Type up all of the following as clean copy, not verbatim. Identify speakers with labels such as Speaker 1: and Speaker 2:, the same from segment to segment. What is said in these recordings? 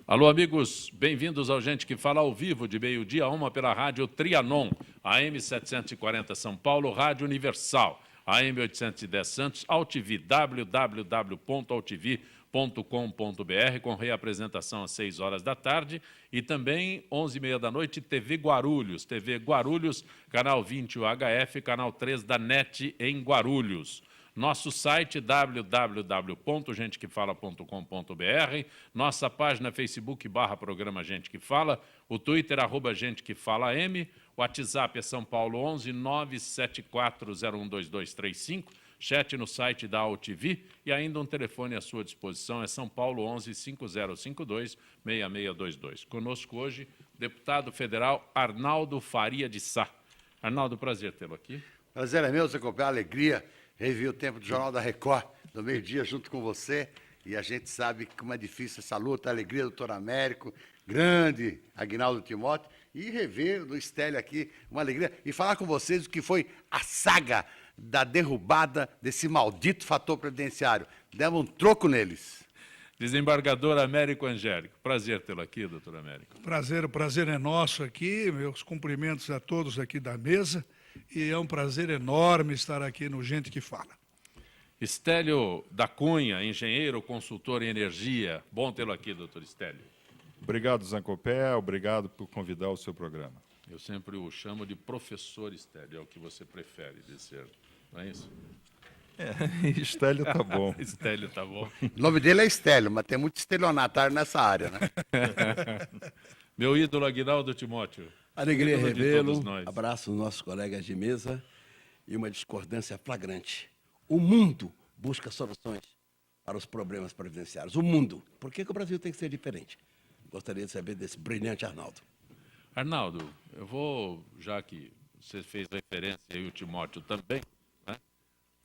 Speaker 1: Alô, amigos, bem-vindos ao Gente que Fala ao vivo, de meio-dia a 1 pela rádio Trianon, AM 740 São Paulo, Rádio Universal, AM 810 Santos, AltV, www.altv.com.br, com reapresentação às 6 horas da tarde, e também 11h30 da noite, TV Guarulhos, canal 20 UHF, canal 3 da NET em Guarulhos. Nosso site www.gentequefala.com.br, nossa página Facebook /programa Gente que Fala, o Twitter @Gente que Fala M, o WhatsApp é São Paulo 11 974012235, chat no site da AltV e ainda um telefone à sua disposição, é São Paulo 11 5052 6622. Conosco hoje, deputado federal Arnaldo Faria de Sá. Arnaldo, prazer tê-lo aqui.
Speaker 2: Prazer é meu, Zé Copé, alegria. Revi o tempo do Jornal da Record, do meio-dia, junto com você. E a gente sabe como é difícil essa luta, a alegria do doutor Américo, grande Aguinaldo Timóteo. E rever do Stélio aqui, uma alegria. E falar com vocês o que foi a saga da derrubada desse maldito fator previdenciário. Demos um troco neles.
Speaker 1: Desembargador Américo Angélico. Prazer tê-lo aqui, doutor Américo.
Speaker 3: O prazer é nosso aqui. Meus cumprimentos a todos aqui da mesa. E é um prazer enorme estar aqui no Gente que Fala.
Speaker 1: Stélio da Cunha, engenheiro, consultor em energia. Bom tê-lo aqui, doutor Stélio.
Speaker 4: Obrigado, Zancopé. Obrigado por convidar o seu programa.
Speaker 1: Eu sempre o chamo de professor Stélio, é o que você prefere dizer, não é isso?
Speaker 4: Stélio tá bom.
Speaker 1: Stélio tá bom.
Speaker 2: O nome dele é Stélio, mas tem muito estelionatário nessa área, né?
Speaker 1: Meu ídolo Aguinaldo Timóteo.
Speaker 5: Alegria revê-lo, abraço os nossos colegas de mesa e uma discordância flagrante. O mundo busca soluções para os problemas previdenciários. O mundo. Por que o Brasil tem que ser diferente? Gostaria de saber desse brilhante Arnaldo.
Speaker 1: Arnaldo, eu vou, já que você fez referência e o Timóteo também, né?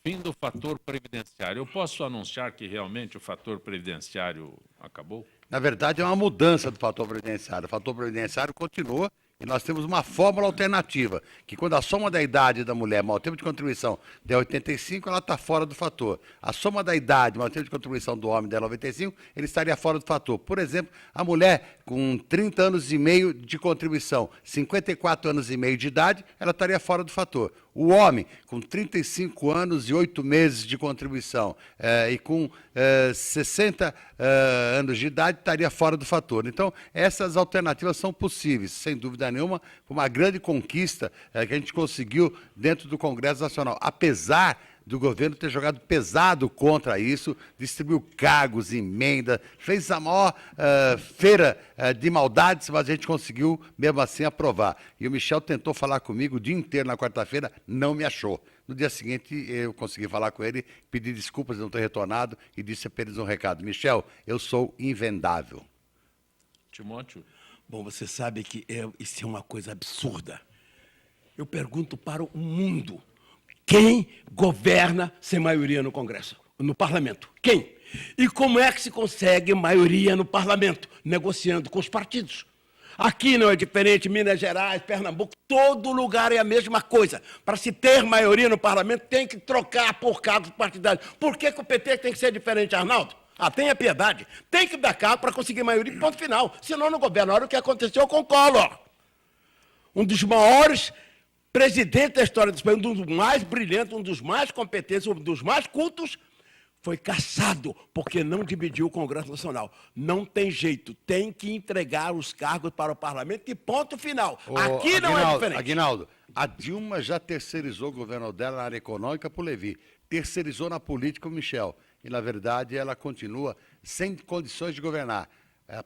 Speaker 1: Fim do fator previdenciário. Eu posso anunciar que realmente o fator previdenciário acabou?
Speaker 2: Na verdade, é uma mudança do fator previdenciário. O fator previdenciário continua. E nós temos uma fórmula alternativa, que quando a soma da idade da mulher mais o tempo de contribuição der 85, ela está fora do fator. A soma da idade mais o tempo de contribuição do homem der 95, ele estaria fora do fator. Por exemplo, a mulher com 30 anos e meio de contribuição, 54 anos e meio de idade, ela estaria fora do fator. O homem com 35 anos e 8 meses de contribuição e com 60 anos de idade estaria fora do fator. Então, essas alternativas são possíveis, sem dúvida nenhuma, foi uma grande conquista que a gente conseguiu dentro do Congresso Nacional, apesar do governo ter jogado pesado contra isso, distribuiu cargos, emenda, fez a maior feira de maldades, mas a gente conseguiu, mesmo assim, aprovar. E o Michel tentou falar comigo o dia inteiro na quarta-feira, não me achou. No dia seguinte, eu consegui falar com ele, pedi desculpas de não ter retornado e disse apenas um recado. Michel, eu sou invendável.
Speaker 1: Timóteo?
Speaker 5: Bom, você sabe que isso é uma coisa absurda. Eu pergunto para o mundo. Quem governa sem maioria no Congresso, no Parlamento? Quem? E como é que se consegue maioria no Parlamento? Negociando com os partidos. Aqui não é diferente, Minas Gerais, Pernambuco, todo lugar é a mesma coisa. Para se ter maioria no Parlamento, tem que trocar por cargos partidários. Por que o PT tem que ser diferente, Arnaldo? Tenha piedade. Tem que dar cargo para conseguir maioria, ponto final. Senão não governa. Olha o que aconteceu com o Collor. Um dos maiores presidente da história do país, um dos mais brilhantes, um dos mais competentes, um dos mais cultos, foi cassado porque não dividiu o Congresso Nacional. Não tem jeito, tem que entregar os cargos para o Parlamento e ponto final. Aqui não é diferente.
Speaker 2: Aguinaldo, a Dilma já terceirizou o governo dela na área econômica para o Levi, terceirizou na política o Michel. E, na verdade, ela continua sem condições de governar.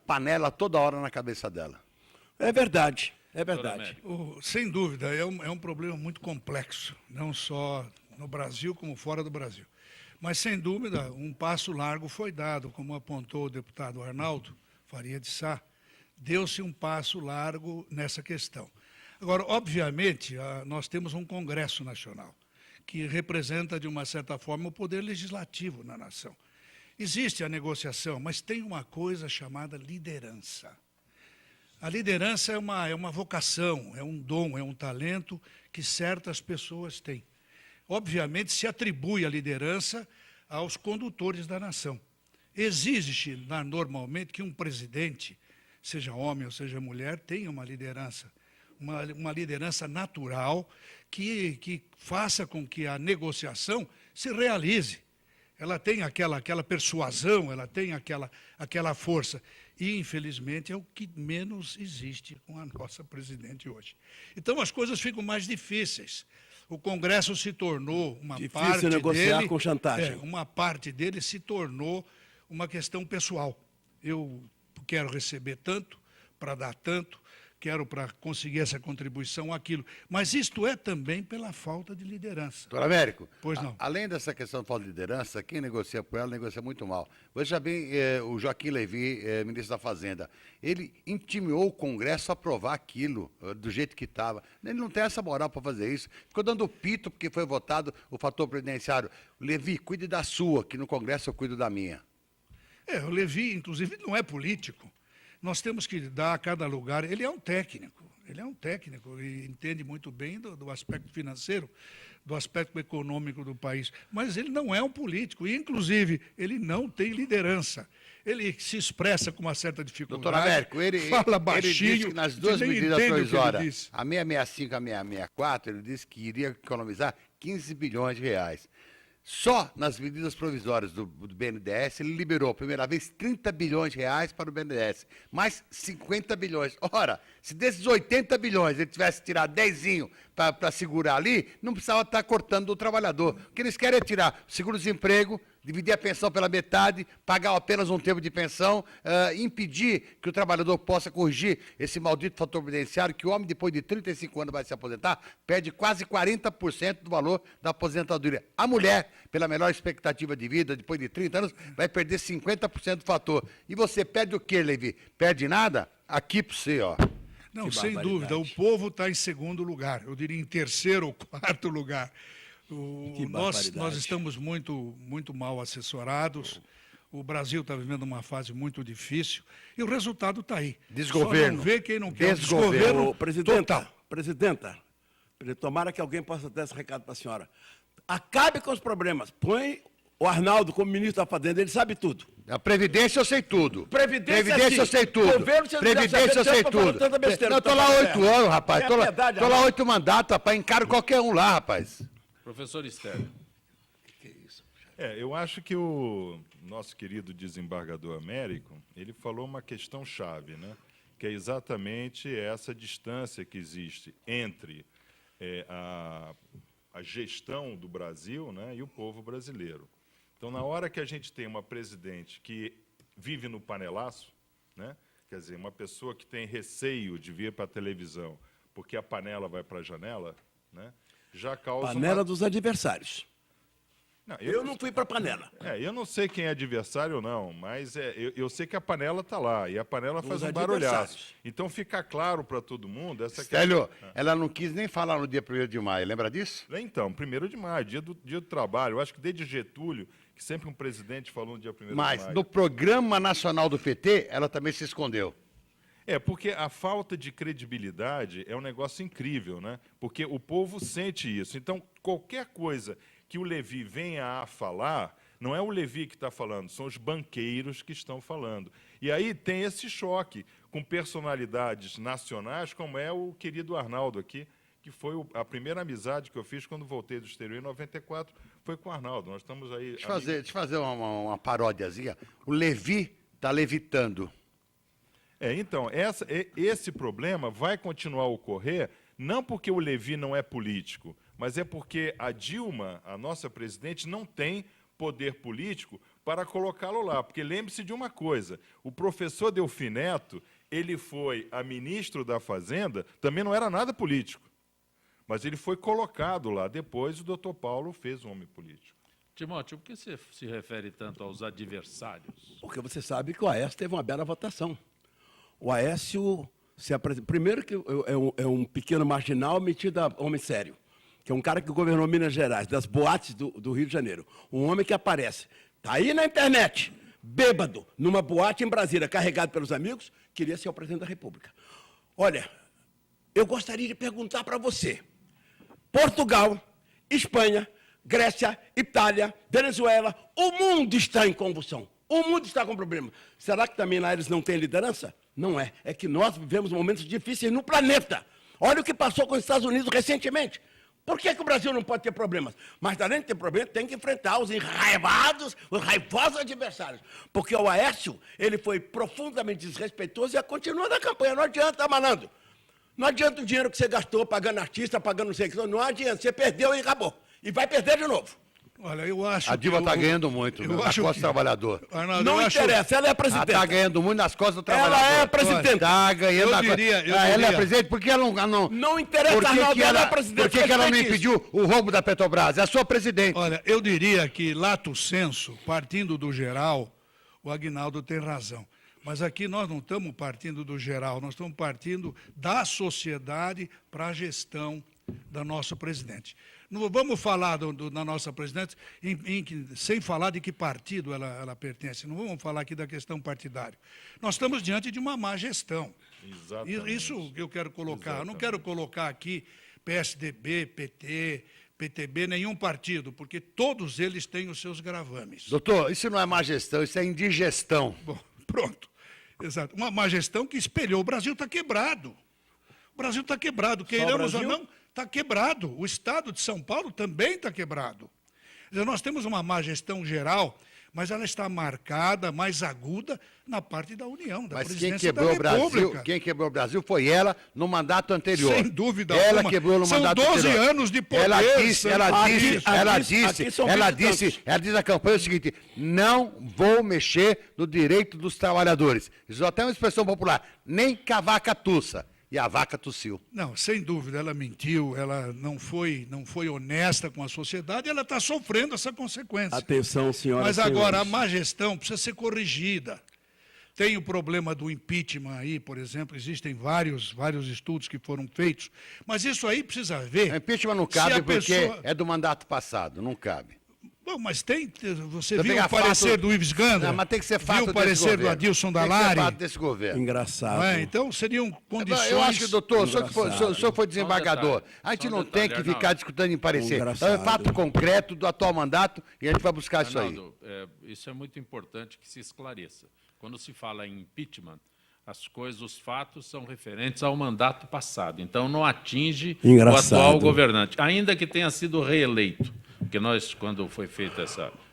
Speaker 2: Panela toda hora na cabeça dela.
Speaker 5: É verdade. É verdade.
Speaker 3: Sem dúvida, é um problema muito complexo, não só no Brasil como fora do Brasil. Mas, sem dúvida, um passo largo foi dado, como apontou o deputado Arnaldo Faria de Sá, deu-se um passo largo nessa questão. Agora, obviamente, nós temos um Congresso Nacional, que representa, de uma certa forma, o poder legislativo na nação. Existe a negociação, mas tem uma coisa chamada liderança. A liderança é uma vocação, é um dom, é um talento que certas pessoas têm. Obviamente, se atribui a liderança aos condutores da nação. Exige normalmente que um presidente seja homem ou seja mulher, tenha uma liderança. Uma liderança natural que faça com que a negociação se realize. Ela tem aquela persuasão, ela tem aquela força. E, infelizmente, é o que menos existe com a nossa presidente hoje. Então, as coisas ficam mais difíceis. O Congresso se tornou uma
Speaker 5: Difícil
Speaker 3: parte
Speaker 5: negociar
Speaker 3: dele,
Speaker 5: com chantagem.
Speaker 3: uma parte dele se tornou uma questão pessoal. Eu quero receber tanto, para dar tanto, quero para conseguir essa contribuição, aquilo. Mas isto é também pela falta de liderança.
Speaker 2: Doutor Américo,
Speaker 3: Pois não.
Speaker 2: além dessa questão de falta de liderança, quem negocia por ela negocia muito mal. Veja bem, o Joaquim Levy, ministro da Fazenda, ele intimou o Congresso a aprovar aquilo do jeito que estava. Ele não tem essa moral para fazer isso. Ficou dando pito porque foi votado o fator previdenciário. Levy, cuide da sua, que no Congresso eu cuido da minha.
Speaker 3: O Levy, inclusive, não é político. Nós temos que dar a cada lugar. Ele é um técnico e entende muito bem do aspecto financeiro, do aspecto econômico do país. Mas ele não é um político e, inclusive, ele não tem liderança. Ele se expressa com uma certa dificuldade.
Speaker 2: Doutor Américo,
Speaker 3: fala baixinho.
Speaker 2: ele disse que nas duas
Speaker 3: nem
Speaker 2: medidas
Speaker 3: entende o que ele
Speaker 2: provisórias,
Speaker 3: disse.
Speaker 2: a 665 e a 664, ele disse que iria economizar 15 bilhões de reais. Só nas medidas provisórias do BNDES, ele liberou, a primeira vez, 30 bilhões de reais para o BNDES, mais 50 bilhões. Ora, se desses 80 bilhões ele tivesse tirado 10 para segurar ali, não precisava estar cortando do trabalhador. O que eles querem é tirar o seguro-desemprego, dividir a pensão pela metade, pagar apenas um tempo de pensão, impedir que o trabalhador possa corrigir esse maldito fator previdenciário, que o homem, depois de 35 anos, vai se aposentar, perde quase 40% do valor da aposentadoria. A mulher, pela menor expectativa de vida, depois de 30 anos, vai perder 50% do fator. E você perde o quê, Levi? Perde nada? Aqui para você, ó.
Speaker 3: Não,
Speaker 5: Que
Speaker 3: sem
Speaker 5: barbaridade.
Speaker 3: dúvida. O povo está em segundo lugar. Eu diria em terceiro ou quarto lugar.
Speaker 5: Que
Speaker 3: Nós
Speaker 5: barbaridade.
Speaker 3: estamos muito mal assessorados. O Brasil está vivendo uma fase muito difícil e o resultado está aí.
Speaker 2: Desgoverno.
Speaker 3: Só não vê quem não quer.
Speaker 2: Desgoverno.
Speaker 5: Ô, presidenta,
Speaker 3: total.
Speaker 5: tomara que alguém possa dar esse recado para a senhora. Acabe com os problemas. Põe o Arnaldo como ministro da Fazenda, ele sabe tudo.
Speaker 2: A Previdência eu sei tudo.
Speaker 5: Previdência, sim.
Speaker 2: eu sei tudo.
Speaker 5: Governo, você não deve
Speaker 2: Previdência eu
Speaker 5: saber,
Speaker 2: sei
Speaker 5: tá falando
Speaker 2: tudo.
Speaker 5: tanta besteira,
Speaker 2: Não, eu tô
Speaker 5: tá
Speaker 2: lá
Speaker 5: falando
Speaker 2: 8
Speaker 5: merda.
Speaker 2: anos, rapaz.
Speaker 5: É
Speaker 2: Tô
Speaker 5: verdade,
Speaker 2: lá
Speaker 5: Arnaldo.
Speaker 2: 8 mandatos, rapaz. Encaro qualquer um lá, rapaz.
Speaker 1: Professor Estélio.
Speaker 4: Eu acho que o nosso querido desembargador Américo, ele falou uma questão chave, né? Que é exatamente essa distância que existe entre a gestão do Brasil, né, e o povo brasileiro. Então, na hora que a gente tem uma presidente que vive no panelaço, né, quer dizer, uma pessoa que tem receio de vir para a televisão porque a panela vai para a janela, né, já causa
Speaker 5: Panela
Speaker 4: uma...
Speaker 5: dos adversários.
Speaker 4: Não,
Speaker 5: Eu não fui para a panela.
Speaker 4: eu não sei quem é adversário ou não, mas eu sei que a panela está lá, e a panela faz um barulhaço.
Speaker 5: adversários.
Speaker 4: Então fica claro para todo mundo essa
Speaker 2: Estélio, ela não quis nem falar no dia 1º de maio, lembra disso?
Speaker 4: Então, 1º de maio, dia do trabalho. Eu acho que desde Getúlio, que sempre um presidente falou no dia 1º de
Speaker 2: Mas
Speaker 4: maio.
Speaker 2: no Programa Nacional do PT, ela também se escondeu.
Speaker 4: Porque a falta de credibilidade é um negócio incrível, né? Porque o povo sente isso. Então, qualquer coisa que o Levy venha a falar, não é o Levy que está falando, são os banqueiros que estão falando. E aí tem esse choque com personalidades nacionais, como é o querido Arnaldo aqui, que foi a primeira amizade que eu fiz quando voltei do exterior em 94, foi com o Arnaldo. Nós estamos aí...
Speaker 2: Deixa eu fazer uma paródiazinha. O Levy está levitando.
Speaker 4: Então, esse problema vai continuar a ocorrer, não porque o Levy não é político, mas é porque a Dilma, a nossa presidente, não tem poder político para colocá-lo lá. Porque lembre-se de uma coisa, o professor Delfim Neto, ele foi a ministro da Fazenda, também não era nada político, mas ele foi colocado lá. Depois o doutor Paulo fez um homem político.
Speaker 1: Timóteo, por que você se refere tanto aos adversários?
Speaker 5: Porque você sabe que o Aécio teve uma bela votação. O Aécio se apresenta... Primeiro que é um pequeno marginal metido a homem sério, que é um cara que governou Minas Gerais, das boates do Rio de Janeiro. Um homem que aparece, está aí na internet, bêbado, numa boate em Brasília, carregado pelos amigos, queria ser o presidente da República. Olha, eu gostaria de perguntar para você, Portugal, Espanha, Grécia, Itália, Venezuela, o mundo está em convulsão. O mundo está com problema. Será que também lá eles não têm liderança? Não é. É que nós vivemos momentos difíceis no planeta. Olha o que passou com os Estados Unidos recentemente. Por que o Brasil não pode ter problemas? Mas, além de ter problemas, tem que enfrentar os raivosos adversários. Porque o Aécio, ele foi profundamente desrespeitoso e continua na campanha. Não adianta, malandro. Não adianta o dinheiro que você gastou pagando artista, pagando não sei o que. Não adianta. Você perdeu e acabou. E vai perder de novo.
Speaker 3: Olha, eu acho
Speaker 2: A Dilma está ganhando muito nas costas do trabalhador.
Speaker 3: Arnaldo,
Speaker 5: Não interessa, ela é a presidente.
Speaker 2: Ela está ganhando muito nas costas do trabalhador.
Speaker 5: Ela é a presidente.
Speaker 2: Está ganhando
Speaker 3: Eu diria-
Speaker 2: Ela é presidente porque ela não...
Speaker 5: Não interessa,
Speaker 2: Por que
Speaker 5: Arnaldo,
Speaker 2: que
Speaker 5: ela é
Speaker 2: ela,
Speaker 5: a presidente.
Speaker 2: por que que ela não
Speaker 5: Respeite isso.
Speaker 2: impediu o roubo da Petrobras? É a sua presidente.
Speaker 3: Olha, eu diria que, lato sensu, partindo do geral, o Aguinaldo tem razão. Mas aqui nós não estamos partindo do geral, nós estamos partindo da sociedade para a gestão da nossa presidente. Não vamos falar da nossa presidente sem falar de que partido ela pertence. Não vamos falar aqui da questão partidária. Nós estamos diante de uma má gestão.
Speaker 4: Exatamente.
Speaker 3: Isso eu quero colocar. Eu não quero colocar aqui PSDB, PT, PTB, nenhum partido, porque todos eles têm os seus gravames.
Speaker 2: Doutor, isso não é má gestão, isso é indigestão.
Speaker 3: Bom, pronto. Exato. Uma má gestão que espelhou. O Brasil está quebrado. O Brasil está quebrado. Queiramos ou não, está quebrado. O Estado de São Paulo também está quebrado. Quer dizer, nós temos uma má gestão geral, mas ela está marcada, mais aguda, na parte da União, da
Speaker 2: Mas quem
Speaker 3: presidência
Speaker 2: quebrou
Speaker 3: da
Speaker 2: o Brasil,
Speaker 3: República.
Speaker 2: quem quebrou o Brasil foi ela no mandato anterior.
Speaker 3: Sem dúvida
Speaker 2: ela
Speaker 3: alguma.
Speaker 2: quebrou no
Speaker 3: São
Speaker 2: mandato
Speaker 3: 12
Speaker 2: anterior.
Speaker 3: anos de poder.
Speaker 2: Ela disse,
Speaker 5: aqui
Speaker 2: ela disse na campanha o seguinte: não vou mexer no direito dos trabalhadores. Isso até uma expressão popular. Nem que a vaca tussa. E a vaca tossiu.
Speaker 3: Não, sem dúvida, ela mentiu, ela não foi honesta com a sociedade, ela está sofrendo essa consequência.
Speaker 5: Atenção, senhoras
Speaker 3: Mas
Speaker 5: e
Speaker 3: agora, a
Speaker 5: senhores.
Speaker 3: má gestão precisa ser corrigida. Tem o problema do impeachment aí, por exemplo, existem vários estudos que foram feitos, mas isso aí precisa ver...
Speaker 2: O impeachment não
Speaker 3: se a
Speaker 2: cabe porque
Speaker 3: pessoa-
Speaker 2: é do mandato passado, não cabe.
Speaker 3: Bom, mas tem, você
Speaker 2: Também
Speaker 3: viu
Speaker 2: é
Speaker 3: o parecer
Speaker 2: fato-
Speaker 3: do Ives Gandra?
Speaker 2: Não, mas tem que ser fato
Speaker 3: Viu o
Speaker 2: desse
Speaker 3: parecer do
Speaker 2: governo.
Speaker 3: Adilson
Speaker 2: Tem que ser
Speaker 3: Dalari?
Speaker 2: fato desse governo.
Speaker 5: Engraçado.
Speaker 3: Não é? Então, seriam condições...
Speaker 2: Eu acho que, doutor, o senhor
Speaker 5: Engraçado.
Speaker 2: foi desembargador.
Speaker 1: detalhe,
Speaker 2: A gente
Speaker 1: só um
Speaker 2: não
Speaker 1: detalhe,
Speaker 2: tem que ficar
Speaker 1: Arnaldo.
Speaker 2: discutindo em parecer.
Speaker 5: Engraçado.
Speaker 2: É fato concreto do atual mandato e a gente vai buscar isso aí.
Speaker 1: Arnaldo, isso é muito importante que se esclareça. Quando se fala em impeachment, os fatos são referentes ao mandato passado. Então, não atinge
Speaker 5: Engraçado.
Speaker 1: o atual governante, ainda que tenha sido reeleito. Porque nós, quando foi feita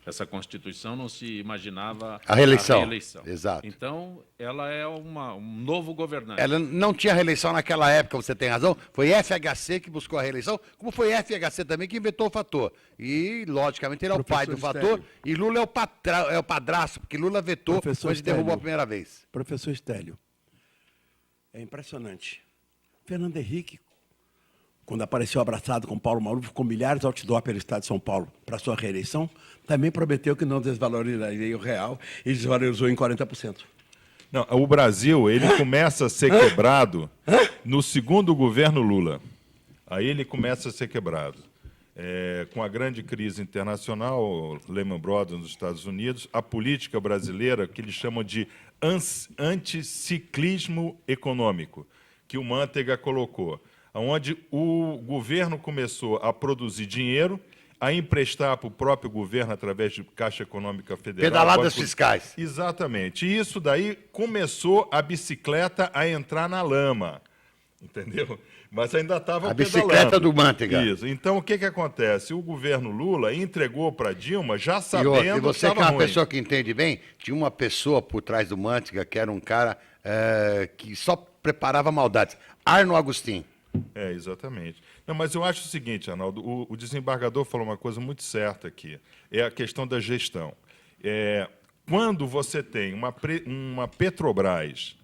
Speaker 1: essa Constituição, não se imaginava
Speaker 2: A reeleição.
Speaker 1: reeleição.
Speaker 2: Exato.
Speaker 1: Então, ela é um novo governante.
Speaker 2: Ela não tinha reeleição naquela época, você tem razão. Foi FHC que buscou a reeleição, como foi FHC também que inventou o fator. E, logicamente, ele é o pai do
Speaker 5: Professor
Speaker 2: fator
Speaker 5: Stélio.
Speaker 2: e Lula é o padrasto, porque Lula vetou
Speaker 5: Professor
Speaker 2: quando ele derrubou a
Speaker 5: Stélio.
Speaker 2: primeira vez.
Speaker 5: Professor Stélio, é impressionante. Fernando Henrique, quando apareceu abraçado com Paulo Maluf, com milhares de outdoor pelo Estado de São Paulo para sua reeleição, também prometeu que não desvalorizaria o real e desvalorizou em 40%.
Speaker 4: Não, o Brasil, ele começa a ser quebrado no segundo governo Lula. Aí ele começa a ser quebrado. Com a grande crise internacional, Lehman Brothers nos Estados Unidos, a política brasileira, que eles chamam de anticiclismo econômico, que o Manteiga colocou, onde o governo começou a produzir dinheiro, a emprestar para o próprio governo através de Caixa Econômica Federal.
Speaker 2: Pedaladas
Speaker 4: Banco-
Speaker 2: fiscais.
Speaker 4: Exatamente. E isso daí começou a bicicleta a entrar na lama. Entendeu? Mas ainda estava
Speaker 2: A bicicleta do Manteiga.
Speaker 4: Isso. Então, o que acontece? O governo Lula entregou para Dilma já sabendo
Speaker 2: E você que é
Speaker 4: estava
Speaker 2: uma
Speaker 4: ruim.
Speaker 2: pessoa que entende bem, tinha uma pessoa por trás do Manteiga que era um cara que só preparava maldades. Arno Agostinho.
Speaker 4: Exatamente. Não, mas eu acho o seguinte, Arnaldo, o desembargador falou uma coisa muito certa aqui, é a questão da gestão. Quando você tem uma Petrobras,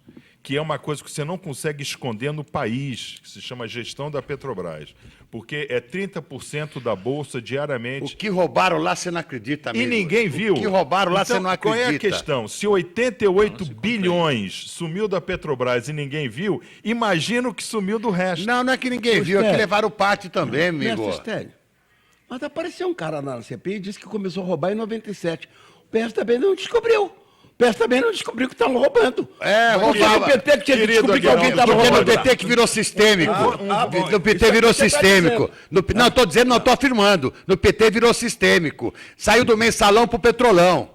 Speaker 4: que é uma coisa que você não consegue esconder no país, que se chama gestão da Petrobras, porque é 30% da Bolsa
Speaker 2: O
Speaker 4: diariamente.
Speaker 2: que roubaram lá, você não acredita, amigo.
Speaker 4: E ninguém viu.
Speaker 2: O que roubaram lá,
Speaker 4: Então,
Speaker 2: você não acredita.
Speaker 4: Qual é a questão? Se 88 bilhões sumiu da Petrobras e ninguém viu, imagina o que sumiu do resto.
Speaker 2: Não, não é que ninguém viu, é que
Speaker 5: Stélio.
Speaker 2: levaram parte também, amigo.
Speaker 5: Mestre Stélio, mas apareceu um cara na CPI e disse que começou a roubar em 97. O PS também não descobriu. O PS também não descobriu que estava roubando.
Speaker 2: Roubava.
Speaker 5: Porque o PT que tinha que
Speaker 4: Querido
Speaker 5: descobrir que alguém
Speaker 4: Aguinaldo,
Speaker 5: estava
Speaker 2: Porque no
Speaker 5: roubando.
Speaker 2: PT que virou sistêmico.
Speaker 5: bom.
Speaker 2: No PT
Speaker 5: Isso é o
Speaker 2: virou
Speaker 5: que você tá
Speaker 2: sistêmico.
Speaker 5: dizendo.
Speaker 2: Não, estou dizendo, não estou afirmando. No PT virou sistêmico. Saiu do mensalão pro petrolão.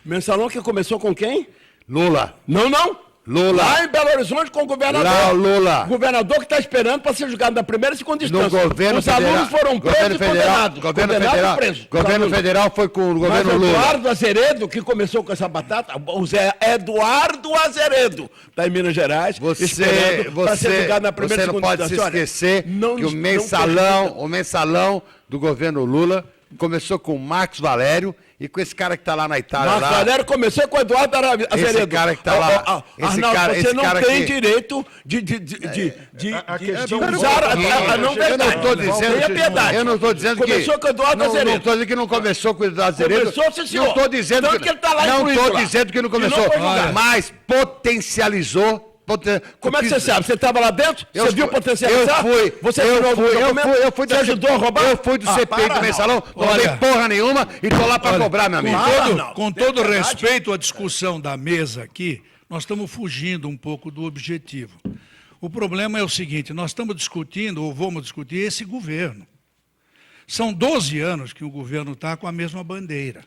Speaker 5: Mensalão que começou com quem?
Speaker 2: Lula.
Speaker 5: Não.
Speaker 2: Lula.
Speaker 5: Lá em Belo Horizonte com o governador.
Speaker 2: Lá, Lula.
Speaker 5: O governador que está esperando para ser julgado na primeira e segunda
Speaker 2: No
Speaker 5: instância.
Speaker 2: governo
Speaker 5: Os
Speaker 2: federal,
Speaker 5: alunos foram presos e condenados.
Speaker 2: Governo
Speaker 5: Condenados
Speaker 2: federal,
Speaker 5: e presos.
Speaker 2: governo
Speaker 5: Os alunos.
Speaker 2: federal foi com o
Speaker 5: Mas
Speaker 2: governo
Speaker 5: o
Speaker 2: Lula.
Speaker 5: Eduardo Azeredo, que começou com essa batata, o Zé Eduardo Azeredo, está em Minas Gerais, esperando para ser julgado na primeira
Speaker 2: Você
Speaker 5: e
Speaker 2: não
Speaker 5: segunda
Speaker 2: pode se
Speaker 5: instância. Olha,
Speaker 2: esquecer
Speaker 5: não-
Speaker 2: que
Speaker 5: não
Speaker 2: o mensalão do governo Lula começou com o Marcos Valério e com esse cara que está lá na Itália.
Speaker 5: Marcos
Speaker 2: lá.
Speaker 5: Valério começou com o Eduardo Azeredo.
Speaker 2: Esse cara que tá lá,
Speaker 5: Arnaldo, você não
Speaker 2: cara
Speaker 5: tem
Speaker 2: que-
Speaker 5: direito de
Speaker 4: A
Speaker 5: de
Speaker 4: questão
Speaker 5: usar a não
Speaker 2: Eu
Speaker 5: verdade.
Speaker 2: não estou dizendo,
Speaker 5: Tenha piedade.
Speaker 2: eu não estou dizendo que
Speaker 5: Começou com o Eduardo
Speaker 2: não
Speaker 5: Azeredo.
Speaker 2: estou dizendo que não começou com o Eduardo Azeredo.
Speaker 5: Começou, sim, senhor.
Speaker 2: Não estou dizendo
Speaker 5: Tanto que ele tá lá
Speaker 2: não
Speaker 5: incluído
Speaker 2: estou
Speaker 5: lá.
Speaker 2: dizendo que não
Speaker 5: E não
Speaker 2: começou,
Speaker 5: foi julgado.
Speaker 2: mas potencializou.
Speaker 5: Como é que você sabe? Você estava lá dentro?
Speaker 2: Eu
Speaker 5: Você viu
Speaker 2: fui-
Speaker 5: potencializar?
Speaker 2: Eu fui.
Speaker 5: Você
Speaker 2: eu
Speaker 5: assinou algum
Speaker 2: fui,
Speaker 5: documento?
Speaker 2: eu fui
Speaker 5: Você ajudou a roubar?
Speaker 2: Eu fui do CPI do mensalão, não roubei
Speaker 3: Olha.
Speaker 2: porra nenhuma e tô lá para cobrar, meu amigo.
Speaker 3: Com todo respeito à discussão da mesa aqui, nós estamos fugindo um pouco do objetivo. O problema é o seguinte, nós estamos discutindo, ou vamos discutir, esse governo. São 12 anos que o governo está com a mesma bandeira.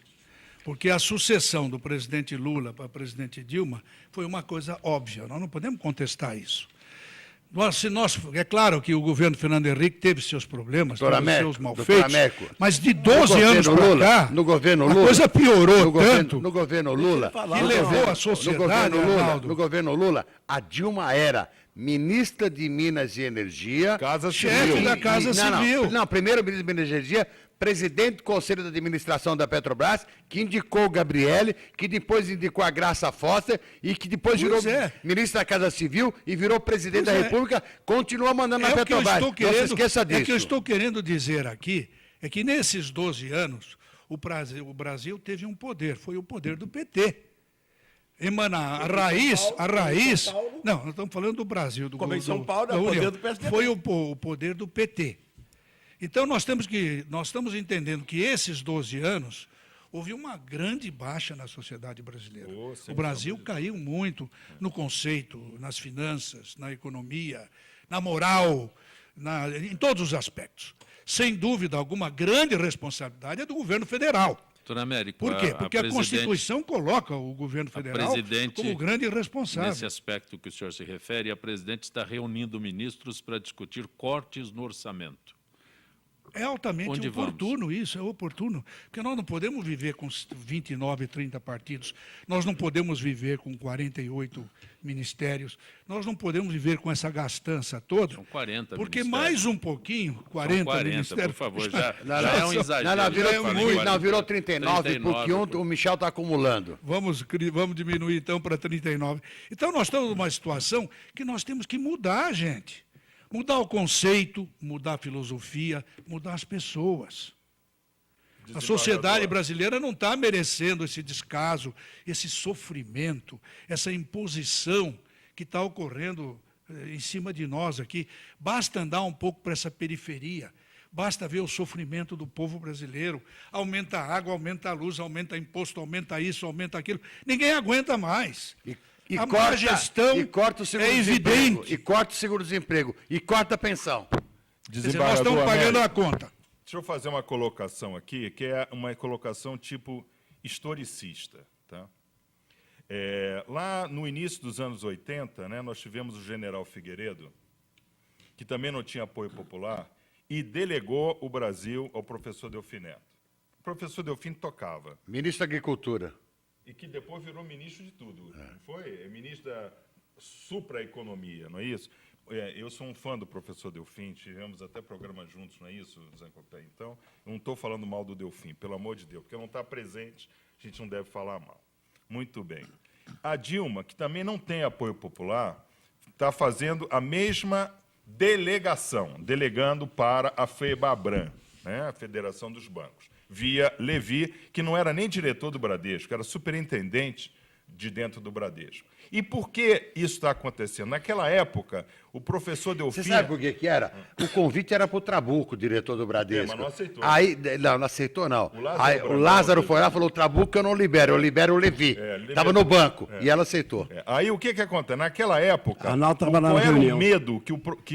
Speaker 3: Porque a sucessão do presidente Lula para o presidente Dilma foi uma coisa óbvia, nós não podemos contestar isso. É claro que o governo Fernando Henrique teve seus problemas,
Speaker 2: Doutor
Speaker 3: teve
Speaker 2: Américo,
Speaker 3: seus malfeitos,
Speaker 2: doutor Américo,
Speaker 3: mas de 12
Speaker 2: no
Speaker 3: anos
Speaker 2: governo
Speaker 3: para
Speaker 2: Lula,
Speaker 3: cá,
Speaker 2: no governo
Speaker 3: a
Speaker 2: Lula,
Speaker 3: coisa piorou
Speaker 2: no governo,
Speaker 3: tanto
Speaker 2: no governo Lula,
Speaker 3: que levou a sociedade, Arnaldo.
Speaker 2: no governo Lula, a Dilma era ministra de Minas e Energia,
Speaker 4: Casa
Speaker 3: Chefe
Speaker 4: Civil.
Speaker 3: da Casa Civil.
Speaker 2: Não, primeiro ministro de Minas e Energia, presidente do Conselho de Administração da Petrobras, que indicou o Gabriele, que depois indicou a Graça Foster e que depois virou ministro da Casa Civil e virou presidente da República, continua mandando na
Speaker 3: É o que eu
Speaker 2: Petrobras.
Speaker 3: estou
Speaker 2: Não se
Speaker 3: querendo,
Speaker 2: esqueça disso.
Speaker 3: é que eu estou querendo dizer aqui, é que nesses 12 anos, o Brasil teve um poder, foi o poder do PT. A raiz... Não, nós estamos falando do Brasil.
Speaker 5: Como em São Paulo, é
Speaker 3: da
Speaker 5: o poder
Speaker 3: União.
Speaker 5: do PSDB.
Speaker 3: Foi o poder do PT. Então, nós estamos entendendo que esses 12 anos, houve uma grande baixa na sociedade brasileira. O Brasil caiu muito no conceito, nas finanças, na economia, na moral, em todos os aspectos. Sem dúvida alguma, grande responsabilidade é do governo federal.
Speaker 1: Doutor Américo,
Speaker 3: Por quê? Porque a
Speaker 1: presidente-
Speaker 3: Constituição coloca o governo federal
Speaker 1: presidente,
Speaker 3: como grande responsável.
Speaker 1: Nesse aspecto que o senhor se refere, a presidente está reunindo ministros para discutir cortes no orçamento.
Speaker 3: É altamente
Speaker 1: Onde
Speaker 3: oportuno isso, é oportuno. Porque nós não podemos viver com 29, 30 partidos, nós não podemos viver com 48 ministérios, nós não podemos viver com essa gastança toda.
Speaker 1: São 40
Speaker 3: Porque
Speaker 1: ministérios.
Speaker 3: mais um pouquinho, 40,
Speaker 1: São 40,
Speaker 3: ministérios.
Speaker 1: por favor, já
Speaker 2: Não,
Speaker 1: é
Speaker 2: não,
Speaker 1: um exagero.
Speaker 2: Não, virou,
Speaker 1: Já falei
Speaker 2: muito,
Speaker 1: 40.
Speaker 2: não, virou 39, porque o Michel está acumulando.
Speaker 3: Vamos diminuir, então, para 39. Então, nós estamos numa situação que nós temos que mudar, gente. Mudar o conceito, mudar a filosofia, mudar as pessoas. A sociedade brasileira não está merecendo esse descaso, esse sofrimento, essa imposição que está ocorrendo em cima de nós aqui. Basta andar um pouco para essa periferia, basta ver o sofrimento do povo brasileiro. Aumenta a água, aumenta a luz, aumenta imposto, aumenta isso, aumenta aquilo. Ninguém aguenta mais. A má gestão
Speaker 2: e corta o seguro
Speaker 3: é evidente.
Speaker 2: E corta o seguro-desemprego. E corta a pensão.
Speaker 3: Quer dizer, nós estamos pagando a conta.
Speaker 4: Deixa eu fazer uma colocação aqui, que é uma colocação tipo historicista. Tá? Lá no início dos anos 80, né, nós tivemos o general Figueiredo, que também não tinha apoio popular, e delegou o Brasil ao professor Delfim Neto. O professor Delfim tocava.
Speaker 2: Ministro da Agricultura.
Speaker 4: E que depois virou ministro de tudo. Não foi? É ministro da supra-economia, não é isso? Eu sou um fã do professor Delfim, tivemos até programa juntos, não é isso, Zé Copé? Então, eu não estou falando mal do Delfim, pelo amor de Deus, porque não está presente, a gente não deve falar mal. Muito bem. A Dilma, que também não tem apoio popular, está fazendo a mesma delegação, delegando para a FEBABRAN, né, a Federação dos Bancos, via Levi, que não era nem diretor do Bradesco, era superintendente de dentro do Bradesco. E por que isso está acontecendo? Naquela época, o professor Delfim...
Speaker 2: Você sabe por que era? O convite era para o Trabuco, diretor do Bradesco.
Speaker 4: mas não aceitou.
Speaker 2: Aí, não aceitou, não.
Speaker 4: O
Speaker 2: O Lázaro foi lá e falou, o Trabuco eu não libero, eu libero o Levi. Estava no banco, e ela aceitou.
Speaker 4: Aí o que acontece? Naquela época,
Speaker 5: Arnaldo estava na
Speaker 4: qual era
Speaker 5: reunião.
Speaker 4: o medo que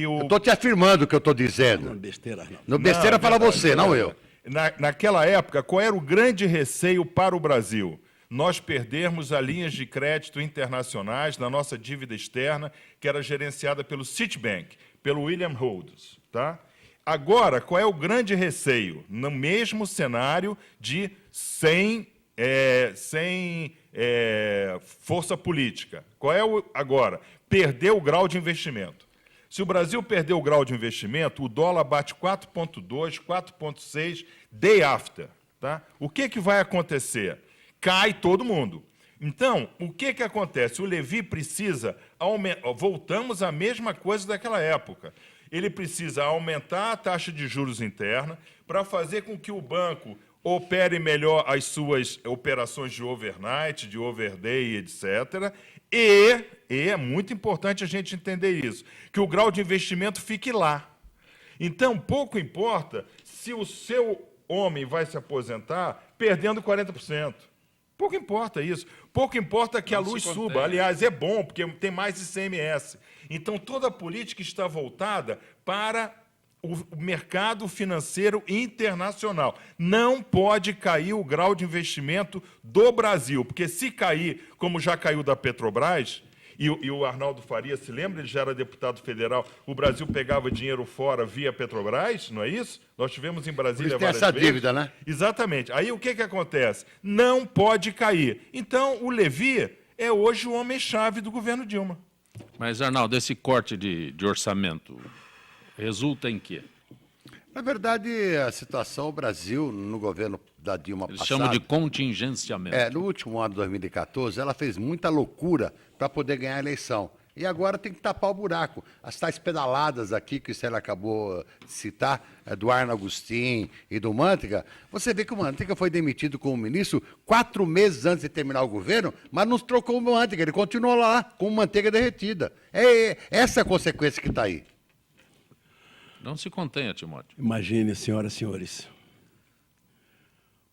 Speaker 4: o...
Speaker 2: Estou te afirmando o que eu estou dizendo.
Speaker 5: Besteira, não.
Speaker 2: No besteira fala
Speaker 4: verdade,
Speaker 2: você, não eu.
Speaker 4: Naquela época, qual era o grande receio para o Brasil? nós perdermos as linhas de crédito internacionais da nossa dívida externa, que era gerenciada pelo Citibank, pelo William Rhodes. Tá? Agora, qual é o grande receio? No mesmo cenário de sem força política. Qual é agora? Perder o grau de investimento. Se o Brasil perder o grau de investimento, o dólar bate 4,2, 4,6 day after. Tá? O que vai acontecer? Cai todo mundo. Então, o que acontece? O Levi precisa aumentar. Voltamos à mesma coisa daquela época. Ele precisa aumentar a taxa de juros interna para fazer com que o banco opere melhor as suas operações de overnight, de overday, etc. E é muito importante a gente entender isso, que o grau de investimento fique lá. Então, pouco importa se o seu homem vai se aposentar perdendo 40%. Pouco importa isso. Pouco importa que a luz suba. Aliás, é bom, porque tem mais ICMS. Então, toda a política está voltada para o mercado financeiro internacional. Não pode cair o grau de investimento do Brasil, porque se cair, como já caiu da Petrobras, e o Arnaldo Faria, se lembra, ele já era deputado federal, o Brasil pegava dinheiro fora via Petrobras, não é isso? Nós tivemos em Brasília várias vezes.
Speaker 2: Tem essa dívida, né?
Speaker 4: Exatamente. Aí o que acontece? Não pode cair. Então, o Levi é hoje o homem-chave do governo Dilma.
Speaker 1: Mas, Arnaldo, esse corte de orçamento resulta em quê?
Speaker 2: Na verdade, a situação, o Brasil, no governo da Dilma
Speaker 1: Eles
Speaker 2: passada...
Speaker 1: chamam de contingenciamento.
Speaker 2: No último ano de 2014, ela fez muita loucura para poder ganhar a eleição. E agora tem que tapar o buraco. As tais pedaladas aqui, que o Célio acabou de citar, do Arno Agostinho e do Manteiga, você vê que o Manteiga foi demitido como ministro 4 meses antes de terminar o governo, mas não trocou o Manteiga, ele continuou lá com manteiga derretida. Essa é a consequência que está aí.
Speaker 1: Não se contenha, Timóteo.
Speaker 5: Imagine, senhoras e senhores,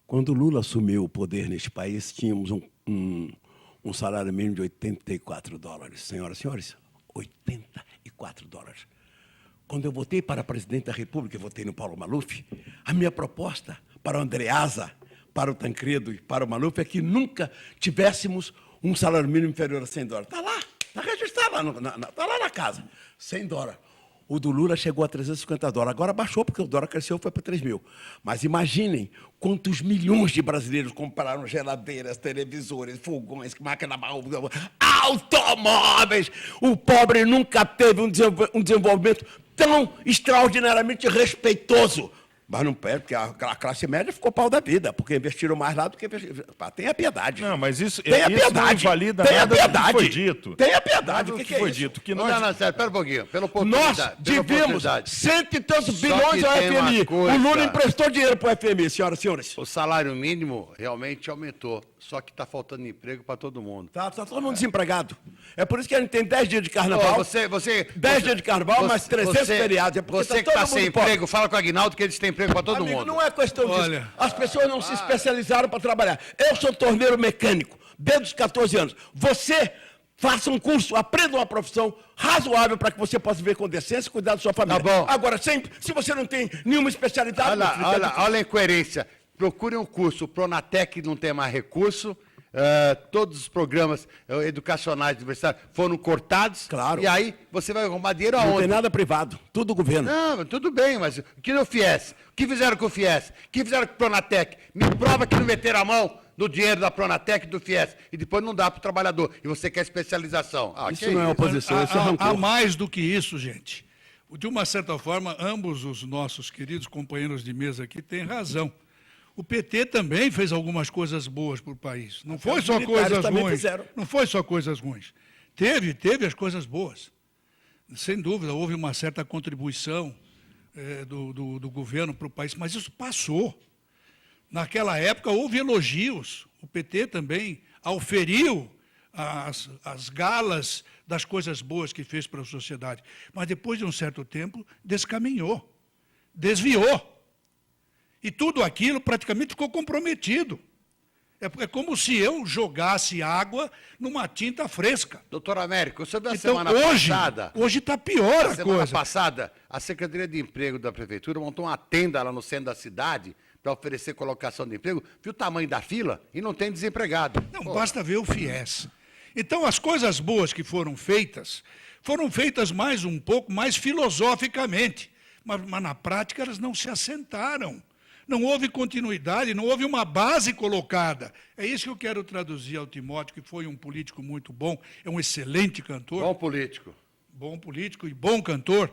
Speaker 5: quando Lula assumiu o poder neste país, tínhamos um salário mínimo de $84. Senhoras e senhores, $84. Quando eu votei para presidente da República, eu votei no Paulo Maluf, a minha proposta para o Andreasa, para o Tancredo e para o Maluf é que nunca tivéssemos um salário mínimo inferior a $100. Está lá, está registrado está lá na casa, $100. O do Lula chegou a $350. Agora baixou, porque o dólar cresceu, foi para 3 mil. Mas imaginem quantos milhões de brasileiros compraram geladeiras, televisores, fogões, máquina, automóveis. O pobre nunca teve um desenvolvimento tão extraordinariamente respeitoso. Mas não perde, porque a classe média ficou pau da vida, porque investiram mais lá do que investiram. Tenha piedade.
Speaker 4: Não, mas isso
Speaker 5: não
Speaker 4: invalida nada do que foi dito.
Speaker 5: Tenha piedade.
Speaker 4: O que foi dito? Que
Speaker 2: Não, sério, espera um pouquinho.
Speaker 5: Nós devemos 100 e tantos bilhões ao FMI. O Lula emprestou dinheiro para o FMI, senhoras e senhores.
Speaker 2: O salário mínimo realmente aumentou, só que está faltando emprego para todo mundo.
Speaker 5: Está todo mundo desempregado. É por isso que a gente tem 10 dias de carnaval. 10 dias de carnaval, mais 300 feriados.
Speaker 2: Você que está sem emprego, fala com o Aguinaldo que eles têm emprego para todo mundo.
Speaker 5: Não é questão disso. As pessoas não se especializaram para trabalhar. Eu sou torneiro mecânico, desde os 14 anos. Você faça um curso, aprenda uma profissão razoável para que você possa viver com decência e cuidar da sua família.
Speaker 2: Tá bom.
Speaker 5: Agora, se você não tem nenhuma especialidade...
Speaker 2: Olha a incoerência. Procure um curso. O Pronatec não tem mais recurso. Todos os programas educacionais universitários foram cortados.
Speaker 5: Claro.
Speaker 2: E aí você vai arrumar dinheiro aonde?
Speaker 5: Não tem nada privado, tudo governo.
Speaker 2: Não, tudo bem, mas o que no FIES? O que fizeram com o FIES? O que fizeram com o Pronatec? Me prova que não meteram a mão no dinheiro da Pronatec e do FIES. E depois não dá para o trabalhar. E você quer especialização.
Speaker 5: Isso não é oposição, isso é rancor.
Speaker 3: Há mais do que isso, gente. De uma certa forma, ambos os nossos queridos companheiros de mesa aqui têm razão. O PT também fez algumas coisas boas para o país. Não foi só coisas ruins. Não foi só coisas ruins. Teve as coisas boas. Sem dúvida, houve uma certa contribuição do governo para o país, mas isso passou. Naquela época houve elogios. O PT também auferiu as galas das coisas boas que fez para a sociedade. Mas depois de um certo tempo, descaminhou, desviou. E tudo aquilo praticamente ficou comprometido. É como se eu jogasse água numa tinta fresca.
Speaker 2: Doutor Américo, o senhor viu a
Speaker 3: Então,
Speaker 2: semana passada...
Speaker 3: Hoje está pior a
Speaker 2: semana
Speaker 3: coisa.
Speaker 2: passada, a Secretaria de Emprego da Prefeitura montou uma tenda lá no centro da cidade para oferecer colocação de emprego, viu o tamanho da fila e não tem desempregado.
Speaker 3: Não,
Speaker 2: Pô,
Speaker 3: basta ver o FIES. Então, as coisas boas que foram feitas mais um pouco mais filosoficamente, mas na prática elas não se assentaram. Não houve continuidade, não houve uma base colocada. É isso que eu quero traduzir ao Timóteo, que foi um político muito bom, é um excelente cantor.
Speaker 2: bom político.
Speaker 3: Bom político e bom cantor.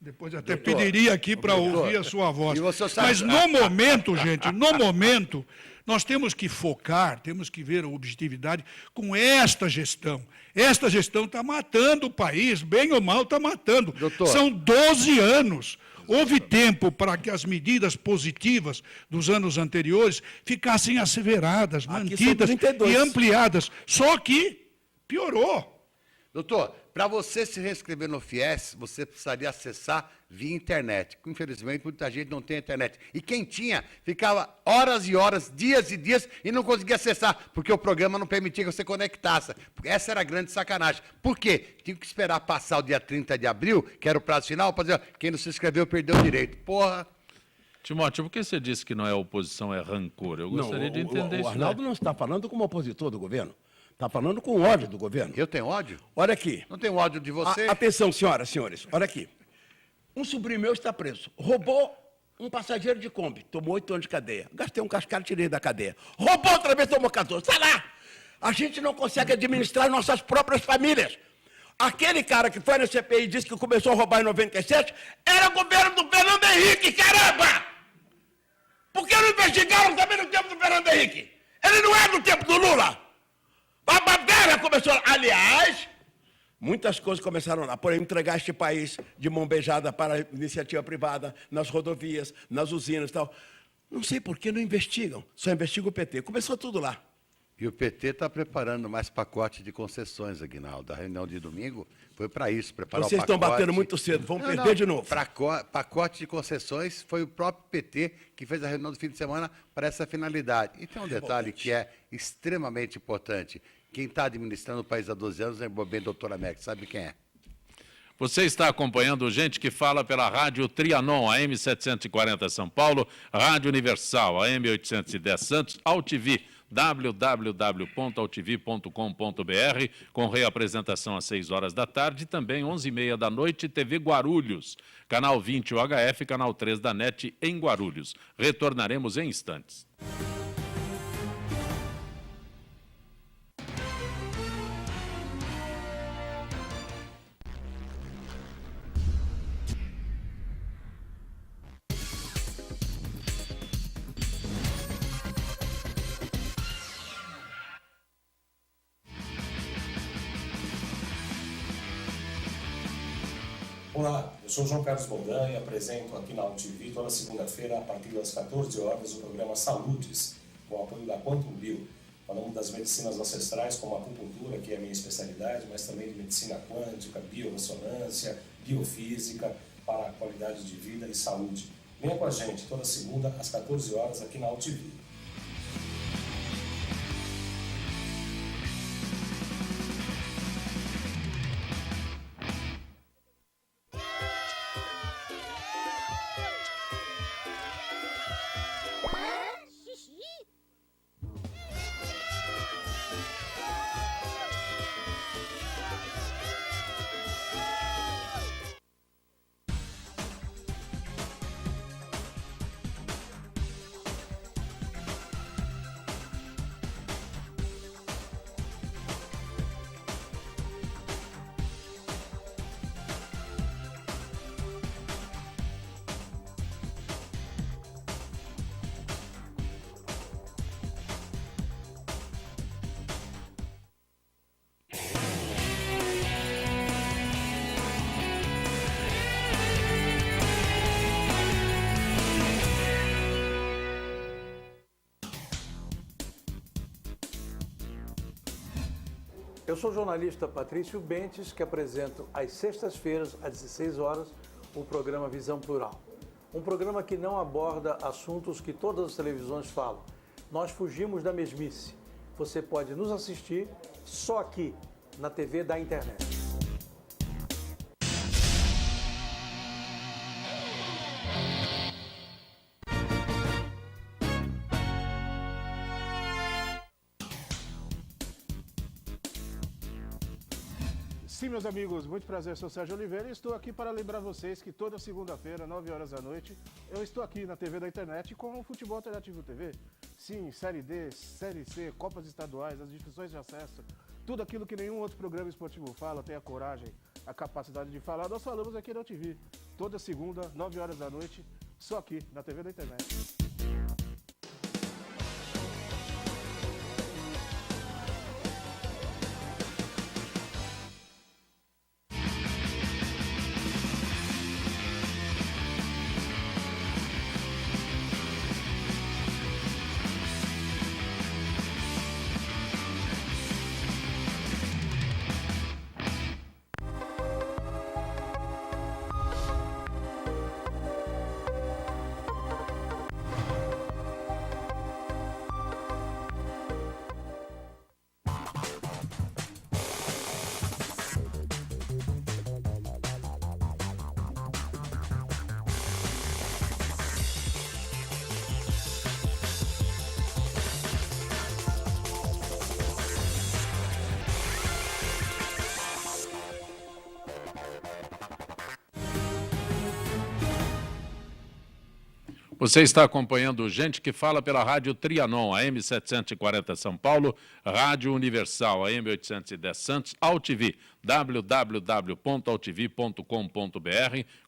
Speaker 3: Depois até
Speaker 2: Doutor,
Speaker 3: pediria aqui para
Speaker 2: doutor,
Speaker 3: ouvir a sua voz.
Speaker 2: e você sabe-
Speaker 3: Mas no momento, gente, no momento, nós temos que focar, temos que ver a objetividade com esta gestão. Esta gestão está matando o país, bem ou mal está matando.
Speaker 2: Doutor.
Speaker 3: São 12 anos. Houve tempo para que as medidas positivas dos anos anteriores ficassem asseveradas,
Speaker 5: Aqui
Speaker 3: mantidas
Speaker 5: são 32.
Speaker 3: e ampliadas. Só que piorou.
Speaker 2: Doutor, para você se reinscrever no FIES, você precisaria acessar via internet. Infelizmente, muita gente não tem internet. E quem tinha, ficava horas e horas, dias e dias, e não conseguia acessar, porque o programa não permitia que você conectasse. Essa era a grande sacanagem. Por quê? Tinha que esperar passar o dia 30 de abril, que era o prazo final, para dizer, ó, quem não se inscreveu perdeu o direito. Porra!
Speaker 1: Timóteo, por que você disse que não é oposição, é rancor? Eu gostaria de entender
Speaker 5: o
Speaker 1: isso.
Speaker 5: Arnaldo não está falando como opositor do governo. Está falando com ódio do governo.
Speaker 2: Eu tenho ódio?
Speaker 5: Olha aqui.
Speaker 2: Não tenho ódio de você?
Speaker 5: Atenção, senhoras e senhores. Olha aqui. Um sobrinho meu está preso. Roubou um passageiro de Kombi. Tomou 8 anos de cadeia. Gastei um cascalho e tirei da cadeia. Roubou outra vez, tomou 14. Sai lá! A gente não consegue administrar nossas próprias famílias. Aquele cara que foi na CPI e disse que começou a roubar em 97 era o governo do Fernando Henrique, caramba! Por que não investigaram também no tempo do Fernando Henrique? Ele não é do tempo do Lula! A baderna começou. Aliás, muitas coisas começaram lá. Por exemplo, entregar este país de mão beijada para a iniciativa privada, nas rodovias, nas usinas e tal. Não sei por que não investigam. Só investiga o PT. Começou tudo lá.
Speaker 2: E o PT está preparando mais pacote de concessões, Aguinaldo. A reunião de domingo foi para isso, preparar
Speaker 5: Vocês
Speaker 2: o pacote.
Speaker 5: estão batendo muito cedo, vão perder de novo.
Speaker 2: Pacote de concessões foi o próprio PT que fez a reunião do fim de semana para essa finalidade. E tem um detalhe que é extremamente importante. Quem está administrando o país há 12 anos é o bem doutor Américo. Sabe quem é?
Speaker 1: Você está acompanhando gente que fala pela Rádio Trianon, AM 740 São Paulo, Rádio Universal, AM 810 Santos, AltV, www.altv.com.br, com reapresentação às 6 horas da tarde e também 11h30 da noite, TV Guarulhos, canal 20 UHF, canal 3 da NET em Guarulhos. Retornaremos em instantes.
Speaker 6: Olá, eu sou João Carlos Boldan e apresento aqui na AltV toda segunda-feira, a partir das 14 horas, o programa Saludes, com o apoio da Quantum Bio. Falamos das medicinas ancestrais, como a acupuntura, que é a minha especialidade, mas também de medicina quântica, biorressonância, biofísica, para a qualidade de vida e saúde. Venha com a gente toda segunda, às 14 horas, aqui na AltV.
Speaker 7: Eu sou o jornalista Patrício Bentes, que apresento às sextas-feiras, às 16 horas, o programa Visão Plural. Um programa que não aborda assuntos que todas as televisões falam. Nós fugimos da mesmice. Você pode nos assistir só aqui, na TV da internet.
Speaker 8: Sim, meus amigos, muito prazer, sou Sérgio Oliveira e estou aqui para lembrar vocês que toda segunda-feira, 9 horas da noite, eu estou aqui na TV da internet com o Futebol Alternativo TV. Sim, Série D, Série C, Copas Estaduais, as divisões de acesso, tudo aquilo que nenhum outro programa esportivo fala, tem a coragem, a capacidade de falar, nós falamos aqui na TV. Toda segunda, 9 horas da noite, só aqui na TV da internet.
Speaker 1: Você está acompanhando Gente que Fala pela Rádio Trianon, AM 740 São Paulo, Rádio Universal, AM 810 Santos, AltV, www.altv.com.br,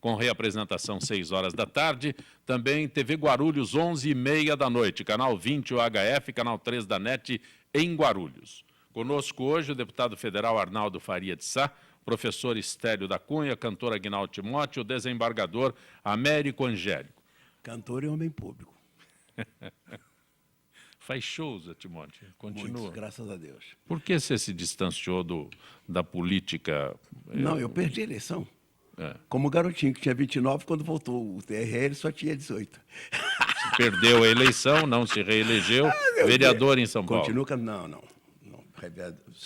Speaker 1: com reapresentação 6 horas da tarde. Também TV Guarulhos, 11h30 da noite, canal 20 UHF, canal 3 da NET, em Guarulhos. Conosco hoje o deputado federal Arnaldo Faria de Sá, professor Estélio da Cunha, cantor Aguinaldo Timóteo, desembargador Américo Angélico.
Speaker 5: Cantor e homem público.
Speaker 1: Faz shows, Timóteo? Continua.
Speaker 5: Muitos, graças a Deus.
Speaker 1: Por que você se distanciou da política?
Speaker 5: Não, eu perdi a eleição. Como garotinho, que tinha 29, quando voltou o TRL, só tinha 18.
Speaker 1: Perdeu a eleição, não se reelegeu, vereador em São Paulo.
Speaker 5: Continua, não.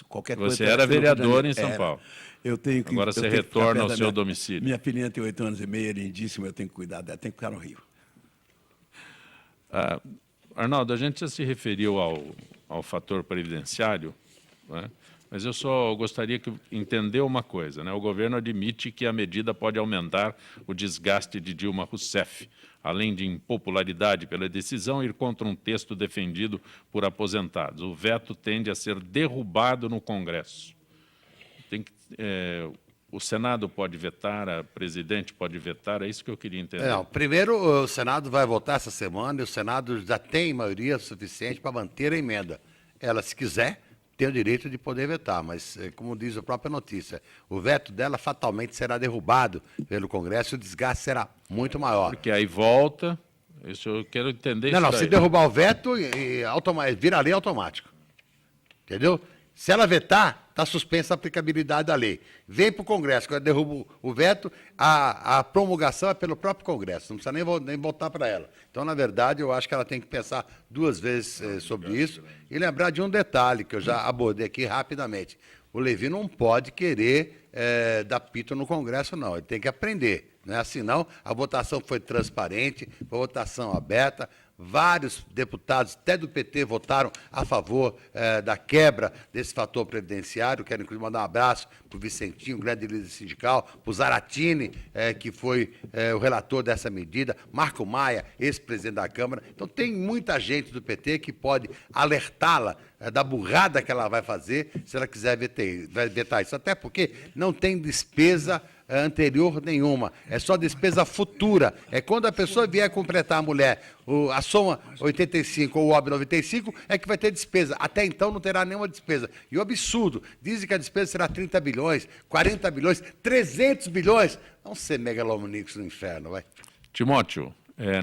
Speaker 5: Qualquer coisa.
Speaker 1: Você era vereador em São Paulo.
Speaker 5: Eu tenho que,
Speaker 1: agora você retorna ao seu domicílio.
Speaker 5: Minha filhinha tem 8 anos e meio, é lindíssima, eu tenho que cuidar dela, tem que ficar no Rio.
Speaker 1: Arnaldo, a gente já se referiu ao fator previdenciário, né? Mas eu só gostaria de entender uma coisa, né? O governo admite que a medida pode aumentar o desgaste de Dilma Rousseff, além de impopularidade pela decisão, ir contra um texto defendido por aposentados. O veto tende a ser derrubado no Congresso. O Senado pode vetar, a presidente pode vetar, é isso que eu queria entender.
Speaker 2: Não, primeiro, o Senado vai votar essa semana e o Senado já tem maioria suficiente para manter a emenda. Ela, se quiser, tem o direito de poder vetar, mas, como diz a própria notícia, o veto dela fatalmente será derrubado pelo Congresso e o desgaste será muito maior.
Speaker 1: Porque aí volta, isso eu quero entender.
Speaker 2: Não, se derrubar o veto, vira lei automático. Entendeu? Se ela vetar, está suspensa a aplicabilidade da lei. Vem para o Congresso, quando derruba o veto, a promulgação é pelo próprio Congresso, não precisa nem voltar para ela. Então, na verdade, eu acho que ela tem que pensar 2 vezes sobre isso e lembrar de um detalhe que eu já abordei aqui rapidamente. O Levi não pode querer dar pito no Congresso, não. Ele tem que aprender. Não é assim, não. A votação foi transparente, foi votação aberta. Vários deputados, até do PT, votaram a favor da quebra desse fator previdenciário. Quero, inclusive, mandar um abraço para o Vicentinho, grande líder sindical, para o Zaratini, que foi o relator dessa medida, Marco Maia, ex-presidente da Câmara. Então, tem muita gente do PT que pode alertá-la da burrada que ela vai fazer se ela quiser vetar isso. Até porque não tem despesa anterior nenhuma, é só despesa futura. É quando a pessoa vier completar a mulher, a soma 85 ou o OB 95, é que vai ter despesa. Até então não terá nenhuma despesa. E o absurdo, dizem que a despesa será 30 bilhões, 40 bilhões, 300 bilhões. Vamos ser megalomaníacos no inferno, vai.
Speaker 1: Timóteo,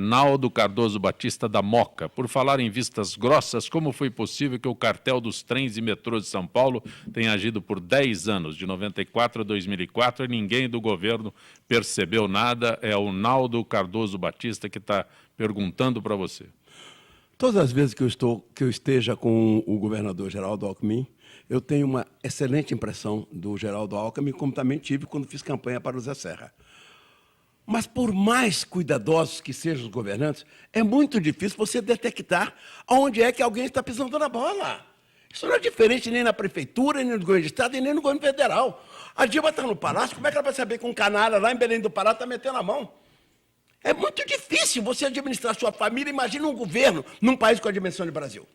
Speaker 1: Naldo Cardoso Batista da Moca. Por falar em vistas grossas, como foi possível que o cartel dos trens e metrôs de São Paulo tenha agido por 10 anos, de 94 a 2004, e ninguém do governo percebeu nada? É o Naldo Cardoso Batista que está perguntando para você.
Speaker 5: Todas as vezes que eu esteja com o governador Geraldo Alckmin, eu tenho uma excelente impressão do Geraldo Alckmin, como também tive quando fiz campanha para o Zé Serra. Mas, por mais cuidadosos que sejam os governantes, é muito difícil você detectar onde é que alguém está pisando na bola. Isso não é diferente nem na prefeitura, nem no governo de estado, e nem no governo federal. A Dilma está no palácio, como é que ela vai saber que um canalha lá em Belém do Pará está metendo a mão? É muito difícil você administrar sua família. Imagina um governo num país com a dimensão do Brasil.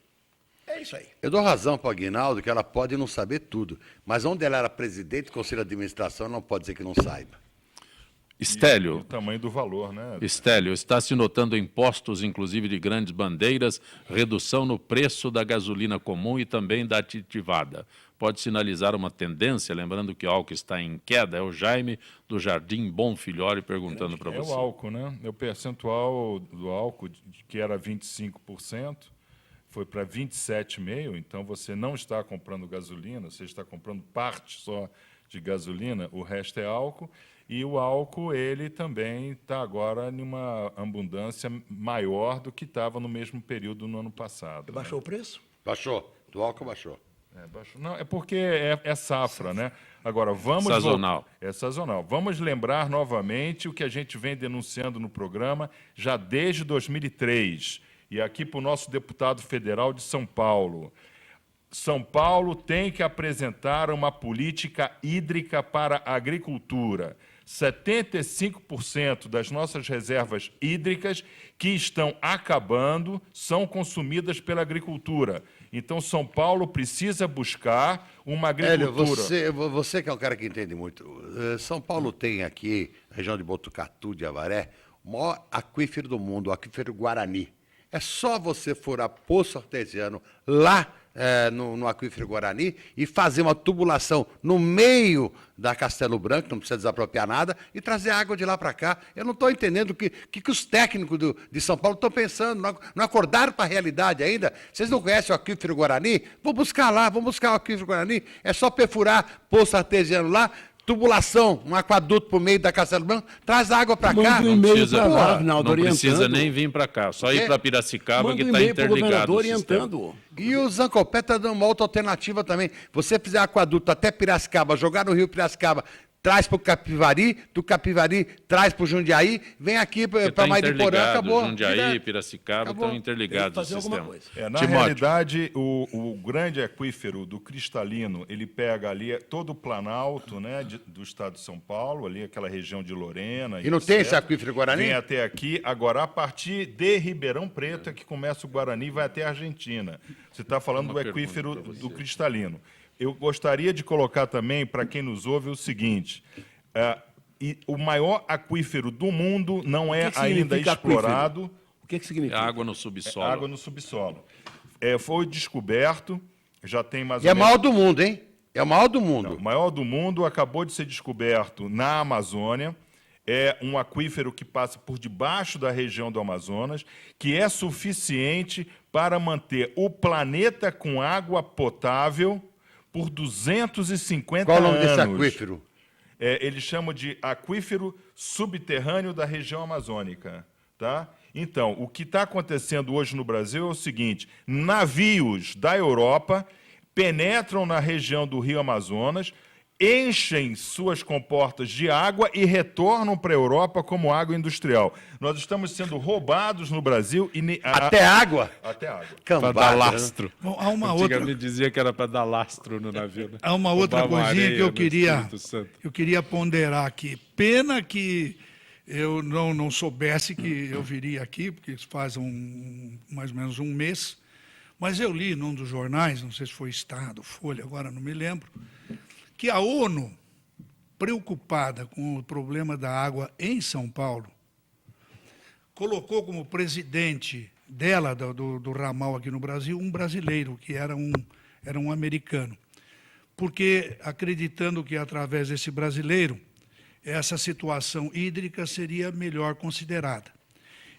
Speaker 5: É isso aí.
Speaker 2: Eu dou razão para o Aguinaldo que ela pode não saber tudo, mas onde ela era presidente do Conselho de Administração, não pode dizer que não saiba.
Speaker 1: Estélio.
Speaker 4: O tamanho do valor, né?
Speaker 1: Estélio, está se notando impostos, inclusive de grandes bandeiras, redução no preço da gasolina comum e também da aditivada. Pode sinalizar uma tendência, lembrando que o álcool está em queda. É o Jaime do Jardim Bom Filhole perguntando para você.
Speaker 4: É o álcool, né? É o percentual do álcool, que era 25%, foi para 27,5%, então você não está comprando gasolina, você está comprando parte só de gasolina, o resto é álcool. E o álcool, ele também está agora em uma abundância maior do que estava no mesmo período no ano passado.
Speaker 5: Baixou o preço?
Speaker 2: Baixou. Do álcool baixou.
Speaker 4: Baixou. Não, é porque é safra, né? Agora, vamos...
Speaker 1: Sazonal.
Speaker 4: É sazonal. Vamos lembrar novamente o que a gente vem denunciando no programa já desde 2003. E aqui para o nosso deputado federal de São Paulo. São Paulo tem que apresentar uma política hídrica para a agricultura. 75% das nossas reservas hídricas que estão acabando são consumidas pela agricultura. Então, São Paulo precisa buscar uma agricultura...
Speaker 2: Hélio, você que é um cara que entende muito. São Paulo tem aqui, na região de Botucatu, de Avaré, o maior aquífero do mundo, o aquífero Guarani. É só você furar poço artesiano lá no aquífero Guarani e fazer uma tubulação no meio da Castelo Branco, não precisa desapropriar nada, e trazer água de lá para cá. Eu não estou entendendo o que os técnicos de São Paulo estão pensando, não acordaram para a realidade ainda. Vocês não conhecem o aquífero Guarani? Vamos buscar lá, vamos buscar o aquífero Guarani. É só perfurar poço artesiano lá, tubulação, um aquaduto por meio da Castelo Branco, traz água para cá.
Speaker 1: Não precisa,
Speaker 5: Arnaldo,
Speaker 1: não precisa
Speaker 5: orientando.
Speaker 1: nem vir para cá, só ir para Piracicaba que está
Speaker 5: e-mail pro
Speaker 1: interligado.
Speaker 5: governador
Speaker 1: o sistema.
Speaker 5: orientando.
Speaker 2: E o Zancopé está dando uma outra alternativa também. Você fizer aquaduto até Piracicaba, jogar no rio Piracicaba, traz para o Capivari, do Capivari traz para o Jundiaí, vem aqui para Mariporã, acabou.
Speaker 1: Jundiaí e
Speaker 2: Direto.
Speaker 1: Piracicaba
Speaker 2: Acabou.
Speaker 1: estão interligados
Speaker 5: Tem que fazer
Speaker 1: no
Speaker 5: alguma
Speaker 1: sistema.
Speaker 5: coisa.
Speaker 4: Na
Speaker 1: Timóteo.
Speaker 4: realidade, o grande aquífero do Cristalino, ele pega ali todo o Planalto, né, do estado de São Paulo, ali aquela região de Lorena.
Speaker 2: E não tem esse aquífero Guarani?
Speaker 4: Vem até aqui. Agora, a partir de Ribeirão Preto é que começa o Guarani e vai até a Argentina. Você está falando do aquífero do Cristalino. Eu gostaria de colocar também, para quem nos ouve, o seguinte... e o maior aquífero do mundo não é
Speaker 5: que
Speaker 4: ainda
Speaker 5: significa
Speaker 4: explorado.
Speaker 5: aquífero? O que
Speaker 1: É
Speaker 5: significa?
Speaker 1: água no subsolo.
Speaker 4: Água no subsolo. Foi descoberto, já tem mais
Speaker 2: E
Speaker 4: ou
Speaker 2: é
Speaker 4: menos...
Speaker 2: maior do mundo, hein? É o maior do mundo.
Speaker 4: O maior do mundo acabou de ser descoberto na Amazônia. É um aquífero que passa por debaixo da região do Amazonas, que é suficiente para manter o planeta com água potável por 250
Speaker 2: Qual o nome
Speaker 4: anos.
Speaker 2: desse aquífero?
Speaker 4: Eles chamam de aquífero subterrâneo da região amazônica. Tá? Então, o que está acontecendo hoje no Brasil é o seguinte: navios da Europa penetram na região do Rio Amazonas, enchem suas comportas de água e retornam para a Europa como água industrial. Nós estamos sendo roubados no Brasil.
Speaker 2: Até água?
Speaker 4: Até água.
Speaker 1: Para
Speaker 2: Cambada,
Speaker 1: dar
Speaker 2: né?
Speaker 1: lastro.
Speaker 3: Bom, há uma outra...
Speaker 1: Antigamente dizia que era para dar lastro no navio. Né?
Speaker 3: Há uma outra
Speaker 1: Roubavam
Speaker 3: coisinha
Speaker 1: areia
Speaker 3: que
Speaker 1: no
Speaker 3: eu queria ponderar aqui. Pena que eu não soubesse que eu viria aqui, porque isso faz mais ou menos um mês, mas eu li num dos jornais, não sei se foi Estado, Folha, agora não me lembro, que a ONU, preocupada com o problema da água em São Paulo, colocou como presidente dela, do ramal aqui no Brasil, um brasileiro, que era um americano. Porque, acreditando que, através desse brasileiro, essa situação hídrica seria melhor considerada.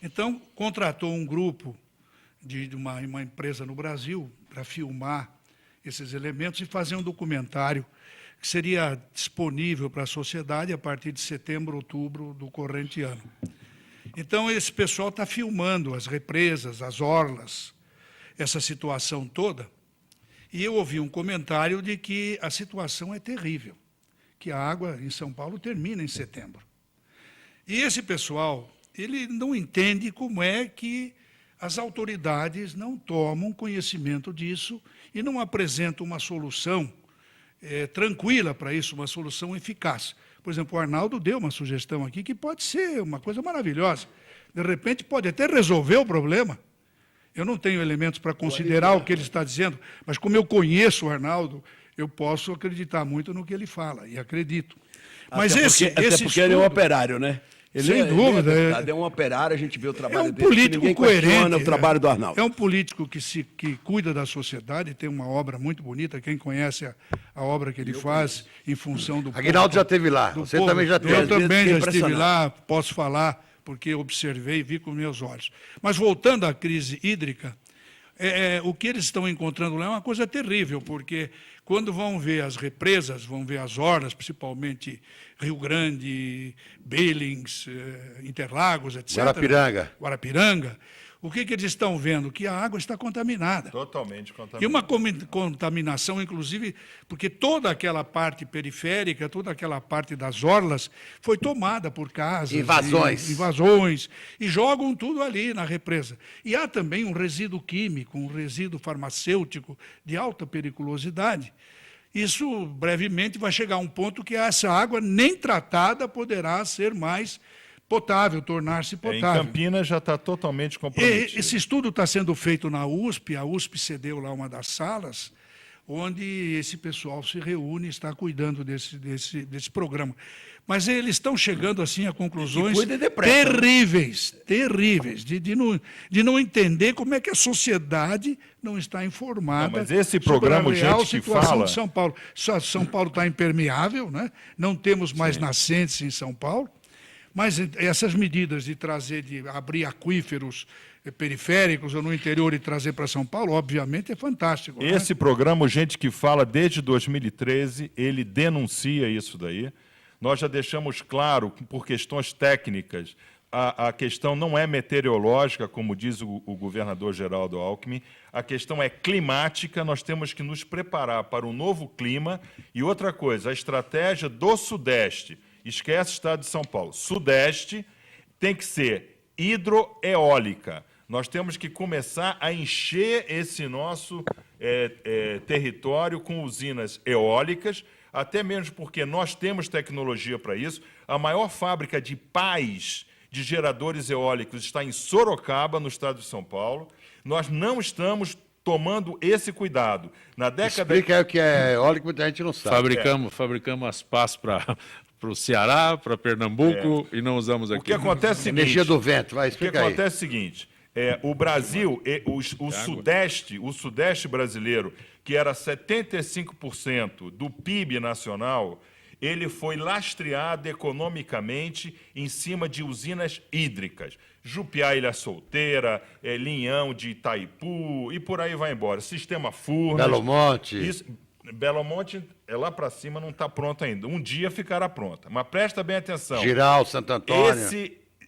Speaker 3: Então, contratou um grupo de uma empresa no Brasil para filmar esses elementos e fazer um documentário que seria disponível para a sociedade a partir de setembro, outubro do corrente ano. Então, esse pessoal está filmando as represas, as orlas, essa situação toda, e eu ouvi um comentário de que a situação é terrível, que a água em São Paulo termina em setembro. E esse pessoal, ele não entende como é que as autoridades não tomam conhecimento disso e não apresentam uma solução tranquila para isso, uma solução eficaz. Por exemplo, o Arnaldo deu uma sugestão aqui que pode ser uma coisa maravilhosa. De repente, pode até resolver o problema. Eu não tenho elementos para considerar o que ele está dizendo, mas como eu conheço o Arnaldo, eu posso acreditar muito no que ele fala, e acredito. Mas
Speaker 5: até porque ele é um operário, né?
Speaker 3: Sem dúvida.
Speaker 5: É um operário, a gente vê o trabalho dele.
Speaker 3: É um político coerente.
Speaker 5: O trabalho do Arnaldo.
Speaker 3: É um político que cuida da sociedade, tem uma obra muito bonita. Quem conhece a obra que ele faz em função do
Speaker 2: Aguinaldo já esteve lá, você também já teve.
Speaker 3: Eu também já estive lá, posso falar, porque observei e vi com meus olhos. Mas voltando à crise hídrica, o que eles estão encontrando lá é uma coisa terrível, porque quando vão ver as represas, vão ver as orlas, principalmente Rio Grande, Billings, Interlagos, etc. Guarapiranga. O que eles estão vendo? Que a água está contaminada.
Speaker 4: Totalmente contaminada.
Speaker 3: E uma contaminação, inclusive, porque toda aquela parte periférica, toda aquela parte das orlas foi tomada por casas. Invasões. E jogam tudo ali na represa. E há também um resíduo químico, um resíduo farmacêutico de alta periculosidade. Isso, brevemente, vai chegar a um ponto que essa água, nem tratada, poderá ser mais potável, tornar-se potável.
Speaker 4: Em Campinas já está totalmente comprometido.
Speaker 3: Esse estudo está sendo feito na USP, a USP cedeu lá uma das salas, onde esse pessoal se reúne e está cuidando desse programa. Mas eles estão chegando assim a conclusões terríveis, de não entender como é que a sociedade não está informada.
Speaker 4: Mas esse programa,
Speaker 3: sobre a real
Speaker 4: gente que
Speaker 3: situação
Speaker 4: fala...
Speaker 3: de São Paulo. São Paulo está impermeável, né? Não temos mais nascentes em São Paulo. Mas essas medidas de abrir aquíferos periféricos ou no interior e trazer para São Paulo, obviamente, é fantástico.
Speaker 4: Esse programa, Gente que Fala, desde 2013, ele denuncia isso daí. Nós já deixamos claro, por questões técnicas, a questão não é meteorológica, como diz o governador Geraldo Alckmin, a questão é climática, nós temos que nos preparar para um novo clima. E outra coisa, a estratégia do Sudeste, esquece o estado de São Paulo. Sudeste tem que ser hidroeólica. Nós temos que começar a encher esse nosso território com usinas eólicas, até mesmo porque nós temos tecnologia para isso. A maior fábrica de pás de geradores eólicos está em Sorocaba, no estado de São Paulo. Nós não estamos tomando esse cuidado. Na década...
Speaker 2: Explica aí o que é eólico, muita gente não sabe.
Speaker 1: Fabricamos as pás para o Ceará, para Pernambuco, e não usamos aqui.
Speaker 4: O que acontece é o seguinte...
Speaker 2: Energia do vento, vai, explica aí.
Speaker 4: O que acontece é o seguinte, o Brasil, o Sudeste brasileiro, que era 75% do PIB nacional, ele foi lastreado economicamente em cima de usinas hídricas. Jupiá, Ilha Solteira, Linhão de Itaipu, e por aí vai embora. Sistema Furnas...
Speaker 2: Belo Monte...
Speaker 4: Belo Monte, lá para cima, não está pronto ainda. Um dia ficará pronta. Mas presta bem atenção.
Speaker 2: Giral, Santo Antônio...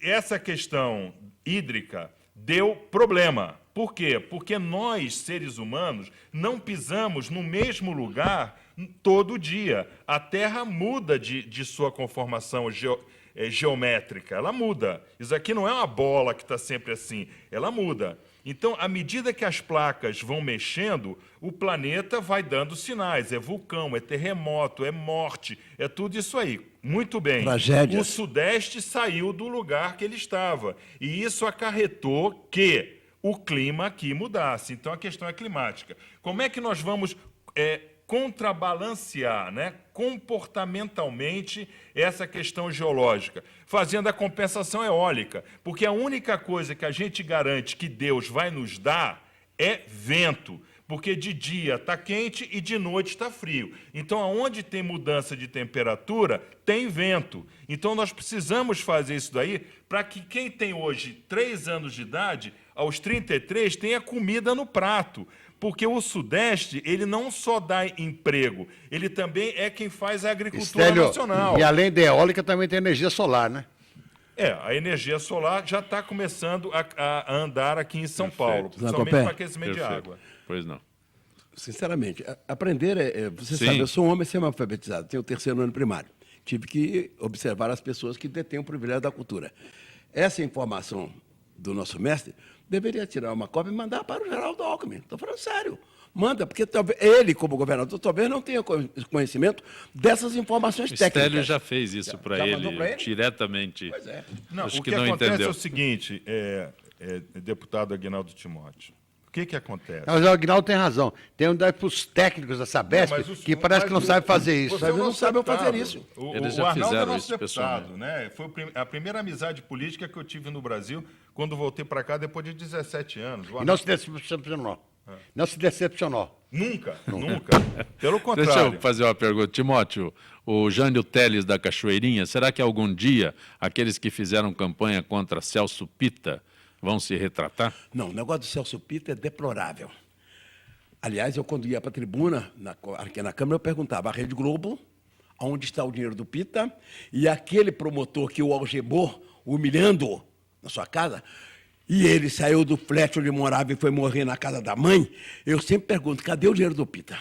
Speaker 4: Essa questão hídrica deu problema. Por quê? Porque nós, seres humanos, não pisamos no mesmo lugar todo dia. A Terra muda de sua conformação geométrica. Ela muda. Isso aqui não é uma bola que está sempre assim. Ela muda. Então, à medida que as placas vão mexendo, o planeta vai dando sinais. É vulcão, é terremoto, é morte, é tudo isso aí. Muito bem.
Speaker 5: Tragédias.
Speaker 4: O Sudeste saiu do lugar que ele estava. E isso acarretou que o clima aqui mudasse. Então, a questão é climática. Como é que nós vamos contrabalancear, né, comportamentalmente essa questão geológica, fazendo a compensação eólica, porque a única coisa que a gente garante que Deus vai nos dar é vento, porque de dia está quente e de noite está frio. Então, aonde tem mudança de temperatura, tem vento. Então, nós precisamos fazer isso daí para que quem tem hoje 3 anos de idade, aos 33, tenha comida no prato. Porque o Sudeste, ele não só dá emprego, ele também é quem faz a agricultura nacional.
Speaker 2: E além da eólica, também tem energia solar, né?
Speaker 4: A energia solar já está começando a andar aqui em São Paulo, principalmente para aquecimento de água.
Speaker 1: Pois não.
Speaker 5: Sinceramente, aprender você sabe, eu sou um homem semi-alfabetizado, tenho o 3º ano primário. Tive que observar as pessoas que detêm o privilégio da cultura. Essa informação do nosso mestre deveria tirar uma cópia e mandar para o Geraldo Alckmin. Estou falando sério. Manda, porque talvez ele, como governador, talvez não tenha conhecimento dessas informações
Speaker 1: O
Speaker 5: técnicas.
Speaker 1: Stélio já fez isso para
Speaker 5: mandou pra
Speaker 1: ele, diretamente.
Speaker 5: Pois é.
Speaker 4: Não,
Speaker 1: Acho
Speaker 4: o
Speaker 1: que
Speaker 4: que
Speaker 1: não
Speaker 4: acontece
Speaker 1: entendeu.
Speaker 4: é o seguinte, deputado Aguinaldo Timóteo, o que acontece?
Speaker 2: Mas o Aguinaldo tem razão. Tem um para os técnicos da Sabesp
Speaker 4: Não, mas
Speaker 2: que parece que não sabe fazer isso.
Speaker 4: Você é o
Speaker 5: Mas
Speaker 4: nosso
Speaker 5: não sabem
Speaker 4: deputado.
Speaker 5: fazer isso.
Speaker 1: Eles
Speaker 4: O
Speaker 1: já
Speaker 4: Arnaldo é
Speaker 1: fizeram
Speaker 4: nosso
Speaker 1: isso
Speaker 4: deputado, né? Foi a primeira amizade política que eu tive no Brasil quando voltei para cá depois de 17 anos. O
Speaker 2: E não
Speaker 4: Arnaldo-
Speaker 2: se decepcionou. Não se decepcionou.
Speaker 4: Nunca. Pelo
Speaker 1: Deixa
Speaker 4: contrário.
Speaker 1: eu fazer uma pergunta. Timóteo, o Jânio Teles da Cachoeirinha, será que algum dia aqueles que fizeram campanha contra Celso Pitta vão se retratar?
Speaker 5: Não, o negócio do Celso Pitta é deplorável. Aliás, eu quando ia para a tribuna, aqui na Câmara, eu perguntava à Rede Globo onde está o dinheiro do Pitta e aquele promotor que o algemou, humilhando na sua casa, e ele saiu do flat onde morava e foi morrer na casa da mãe, eu sempre pergunto, cadê o dinheiro do Pitta?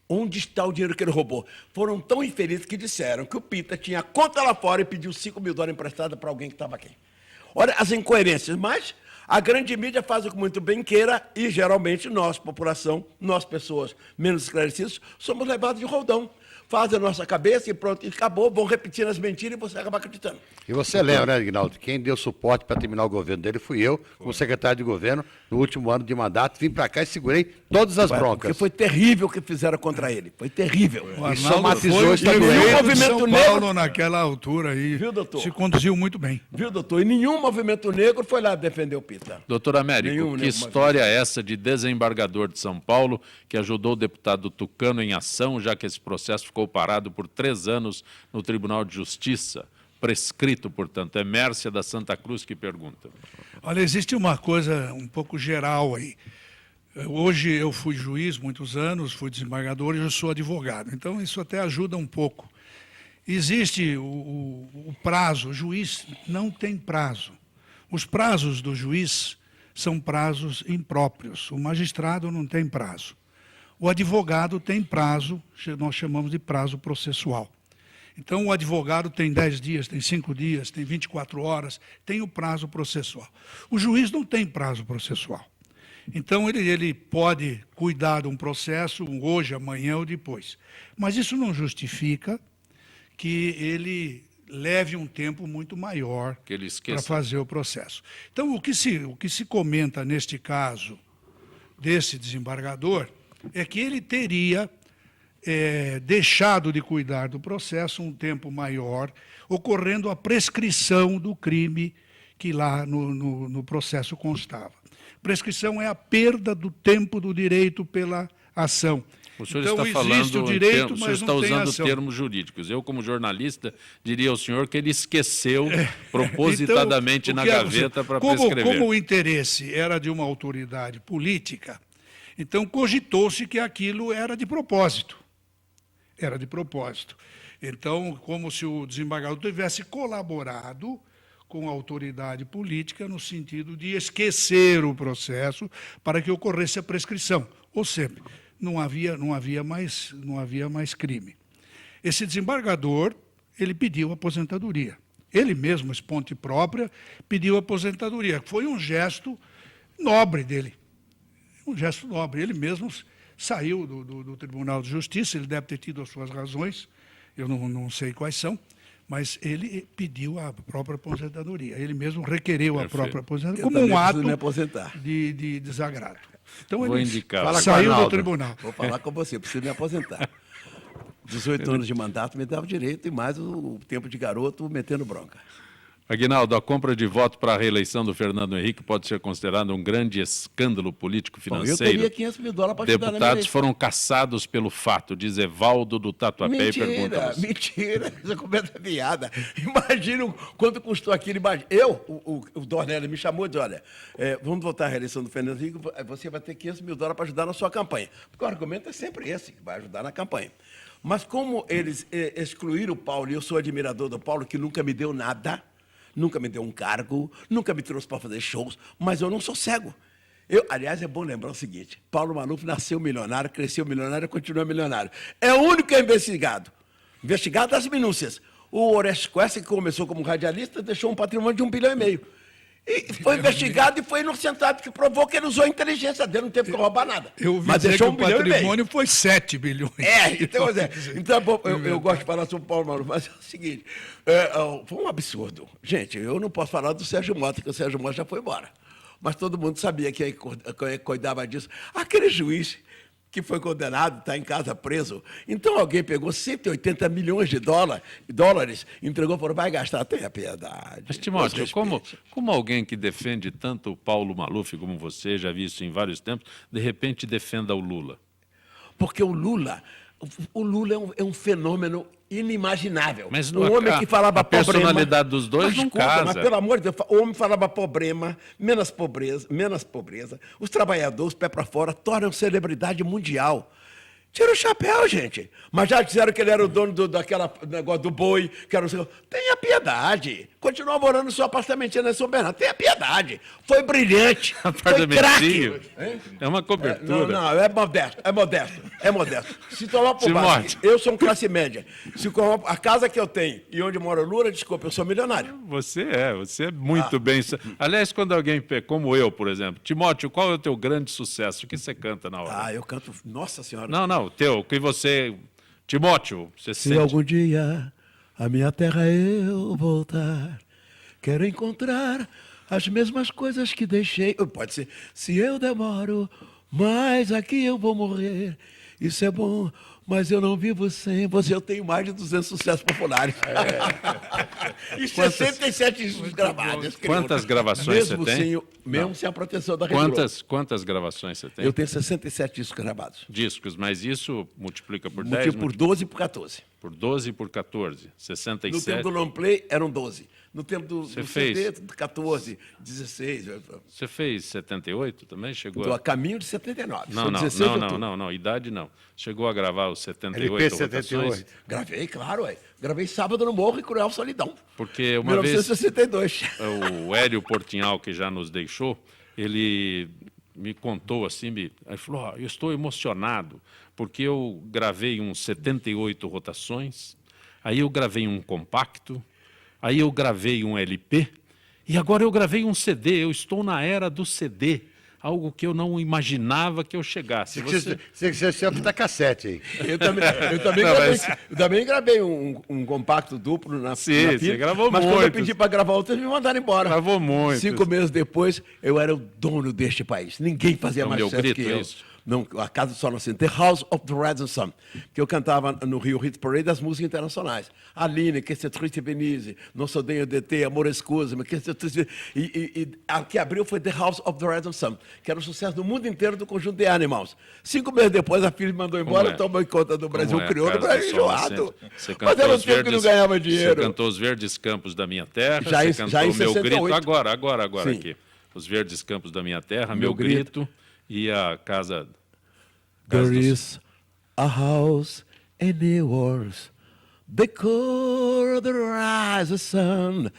Speaker 5: Onde está o dinheiro que ele roubou? Foram tão infelizes que disseram que o Pitta tinha conta lá fora e pediu $5 mil emprestado para alguém que estava aqui. Olha as incoerências, mas a grande mídia faz o que muito bem queira e, geralmente, nós, população, nós, pessoas menos esclarecidas, somos levados de roldão. Fazem a nossa cabeça e pronto, e acabou, vão repetindo as mentiras e você acaba acreditando.
Speaker 2: E você lembra, né, Aguinaldo? Quem deu suporte para terminar o governo dele fui eu, como secretário de governo, no último ano de mandato. Vim para cá e segurei todas as broncas.
Speaker 5: Porque foi terrível o que fizeram contra ele. Foi terrível.
Speaker 3: O Arnaldo
Speaker 2: somatizou
Speaker 3: foi
Speaker 2: esta
Speaker 3: o
Speaker 2: doença.
Speaker 3: prefeito de
Speaker 5: Movimento
Speaker 3: São
Speaker 5: negro.
Speaker 3: Paulo naquela altura aí.
Speaker 5: Viu, doutor?
Speaker 3: Se conduziu muito bem.
Speaker 5: Viu, doutor? E nenhum movimento negro foi lá defender o Pitta.
Speaker 1: Doutor Américo,
Speaker 5: Nenhum,
Speaker 1: que
Speaker 5: né,
Speaker 1: história é essa de desembargador de São Paulo que ajudou o deputado Tucano em ação, já que esse processo ficou parado por 3 anos no Tribunal de Justiça? Prescrito, portanto. É Mércia da Santa Cruz que pergunta.
Speaker 3: Olha, existe uma coisa um pouco geral aí. Hoje eu fui juiz muitos anos, fui desembargador e eu sou advogado. Então isso até ajuda um pouco. Existe o prazo, o juiz não tem prazo. Os prazos do juiz são prazos impróprios. O magistrado não tem prazo. O advogado tem prazo, nós chamamos de prazo processual. Então, o advogado tem 10 dias, tem 5 dias, tem 24 horas, tem o prazo processual. O juiz não tem prazo processual. Então, ele pode cuidar de um processo hoje, amanhã ou depois. Mas isso não justifica que ele leve um tempo muito maior
Speaker 1: Que ele
Speaker 3: para
Speaker 1: esqueça.
Speaker 3: fazer o processo. Então, o que se comenta neste caso desse desembargador é que ele teria deixado de cuidar do processo um tempo maior, ocorrendo a prescrição do crime que lá no processo constava. Prescrição é a perda do tempo do direito pela ação.
Speaker 1: O senhor
Speaker 3: Então,
Speaker 1: está
Speaker 3: existe
Speaker 1: falando,
Speaker 3: o direito,
Speaker 1: o senhor
Speaker 3: mas
Speaker 1: está
Speaker 3: não tem
Speaker 1: usando
Speaker 3: ação.
Speaker 1: termos jurídicos. Eu, como jornalista, diria ao senhor que ele esqueceu propositadamente
Speaker 3: Então,
Speaker 1: na
Speaker 3: o que
Speaker 1: gaveta para
Speaker 3: como
Speaker 1: prescrever.
Speaker 3: o interesse era de uma autoridade política, então cogitou-se que aquilo era de propósito. Era de propósito. Então, como se o desembargador tivesse colaborado com a autoridade política no sentido de esquecer o processo para que ocorresse a prescrição. Ou seja, não havia mais crime. Esse desembargador, ele pediu aposentadoria. Ele mesmo, esponte própria, pediu aposentadoria. Foi um gesto nobre dele. Um gesto nobre. Ele mesmo saiu do Tribunal de Justiça, ele deve ter tido as suas razões, eu não sei quais são, mas ele pediu a própria aposentadoria. Ele mesmo requereu a própria aposentadoria
Speaker 5: Eu
Speaker 3: como um
Speaker 5: também preciso
Speaker 3: ato
Speaker 5: me aposentar.
Speaker 3: de desagrado. Então
Speaker 1: Vou
Speaker 3: ele
Speaker 1: indicar.
Speaker 2: Fala com o
Speaker 3: saiu do
Speaker 2: Arnaldo.
Speaker 3: tribunal.
Speaker 5: Vou falar com você, preciso me aposentar. 18 anos de mandato me dava direito e mais o tempo de garoto metendo bronca.
Speaker 1: Aguinaldo, a compra de voto para a reeleição do Fernando Henrique pode ser considerada um grande escândalo
Speaker 5: Bom, eu
Speaker 1: político-financeiro.
Speaker 5: teria $500 mil para ajudar na minha
Speaker 1: Deputados
Speaker 5: eleição.
Speaker 1: foram caçados pelo fato, diz Evaldo do Tatuapé e pergunta a você.
Speaker 5: Mentira, essa conversa é piada. Imagina quanto custou aquilo. O Dornelli me chamou e disse, olha, vamos votar a reeleição do Fernando Henrique, você vai ter $500 mil para ajudar na sua campanha. Porque o argumento é sempre esse, que vai ajudar na campanha. Mas como eles excluíram o Paulo, e eu sou admirador do Paulo, que nunca me deu nada, nunca me deu um cargo, nunca me trouxe para fazer shows, mas eu não sou cego. Aliás, é bom lembrar o seguinte, Paulo Maluf nasceu milionário, cresceu milionário e continua milionário. É o único que é investigado. Investigado das minúcias. O Orestes Quest, que começou como radialista, deixou um patrimônio de $1,5 bilhão. E foi investigado e foi inocentado, que provou que ele usou a inteligência dele, não teve que roubar nada.
Speaker 3: Eu ouvi
Speaker 5: Mas
Speaker 3: dizer que
Speaker 5: deixou
Speaker 3: o
Speaker 5: 1 bilhão e meio.
Speaker 3: patrimônio foi 7 bilhões.
Speaker 5: Então bom, eu gosto de falar sobre o Paulo Maluf, mas é o seguinte, foi um absurdo. Gente, eu não posso falar do Sérgio Mota, porque o Sérgio Mota já foi embora. Mas todo mundo sabia quem cuidava disso. Aquele juiz que foi condenado, está em casa preso. Então alguém pegou 180 milhões de dólares, entregou e falou, vai gastar, tenha piedade.
Speaker 1: Mas, Timóteo, como alguém que defende tanto o Paulo Maluf como você, já vi isso em vários tempos, de repente defenda o Lula?
Speaker 5: Porque o Lula é um fenômeno inimaginável.
Speaker 1: Mas
Speaker 5: um homem que falava
Speaker 1: a personalidade dos dois
Speaker 5: mas,
Speaker 1: não
Speaker 5: escuta,
Speaker 1: casa.
Speaker 5: Mas, pelo amor de Deus, o homem falava problema, menos pobreza. Os trabalhadores, pé para fora, tornam celebridade mundial. Tira o chapéu, gente. Mas já disseram que ele era o dono daquela negócio do boi, que era o seu. Tenha piedade. Continua morando no seu apartamentinho em São Bernardo. Tenha piedade. Foi brilhante. Foi craque.
Speaker 1: É uma cobertura.
Speaker 5: Não, é modesto. Se tomar por baixo, eu sou um classe média. Se a casa que eu tenho e onde mora o Lula, desculpa, eu sou milionário.
Speaker 1: Você é muito bem. Aliás, quando alguém, como eu, por exemplo, Timóteo, qual é o teu grande sucesso? O que você canta na hora?
Speaker 5: Eu canto, nossa senhora.
Speaker 1: Não, o teu, o que você... Timóteo, você
Speaker 5: Se
Speaker 1: sente...
Speaker 5: algum dia a minha terra eu voltar, quero encontrar as mesmas coisas que deixei. Pode ser, se eu demoro, mas aqui eu vou morrer. Isso é bom, mas eu não vivo sem você. Eu tenho mais de 200 sucessos populares. E 67 discos gravados.
Speaker 1: Quantas gravações você tem?
Speaker 5: Mesmo sem a proteção da Rede
Speaker 1: Quantas gravações você tem?
Speaker 5: Eu tenho 67 discos gravados.
Speaker 1: Discos, mas isso multiplica por 10?
Speaker 5: Multiplica por 12 e por 14.
Speaker 1: Por 12 e por 14, 67.
Speaker 5: No tempo do long play eram 12. No tempo do
Speaker 1: fez?
Speaker 5: CD, 14, 16.
Speaker 1: Você fez 78 também? Chegou
Speaker 5: Estou a caminho de 79.
Speaker 1: Não, idade não. Chegou a gravar os 78
Speaker 2: LP 78.
Speaker 1: rotações?
Speaker 5: Gravei, claro, ué. Gravei Sábado no Morro e Cruel Solidão.
Speaker 1: Porque uma
Speaker 5: 1962.
Speaker 1: vez o Hélio Portinhal, que já nos deixou, ele me contou assim, ele falou, eu estou emocionado, porque eu gravei uns 78 rotações, aí eu gravei um compacto, aí eu gravei um LP, e agora eu gravei um CD, eu estou na era do CD, algo que eu não imaginava que eu chegasse.
Speaker 2: Você fita cassete aí.
Speaker 5: Eu também gravei um compacto duplo na
Speaker 1: Sim, você gravou
Speaker 5: mas
Speaker 1: muito.
Speaker 5: Quando eu pedi para gravar outro, eles me mandaram embora.
Speaker 1: Gravou muito.
Speaker 5: 5 meses depois, eu era o dono deste país. Ninguém fazia mais sucesso que eu.
Speaker 1: Isso.
Speaker 5: Não, a Casa do Sol Nascente, The House of the Rising Sun, que eu cantava no Rio Hit Parade das músicas internacionais. Aline, Que Se Triste Venise, Não Sou Denho DT, Amor Escusa-me, Que Se Triste... E a que abriu foi The House of the Rising Sun, que era um sucesso no mundo inteiro do conjunto The Animals. 5 meses depois, a filha me mandou embora, tomou conta do Brasil Crioulo, do Brasil enjoado. Mas era um tempo que não ganhava dinheiro.
Speaker 1: Você cantou Os Verdes Campos da Minha Terra,
Speaker 5: já
Speaker 1: você cantou
Speaker 5: em
Speaker 1: Meu
Speaker 5: 68.
Speaker 1: Grito, agora
Speaker 5: Sim.
Speaker 1: aqui. Os Verdes Campos da Minha Terra, Meu Grito e a Casa...
Speaker 5: There is a house in New Orleans, the core of the rising sun,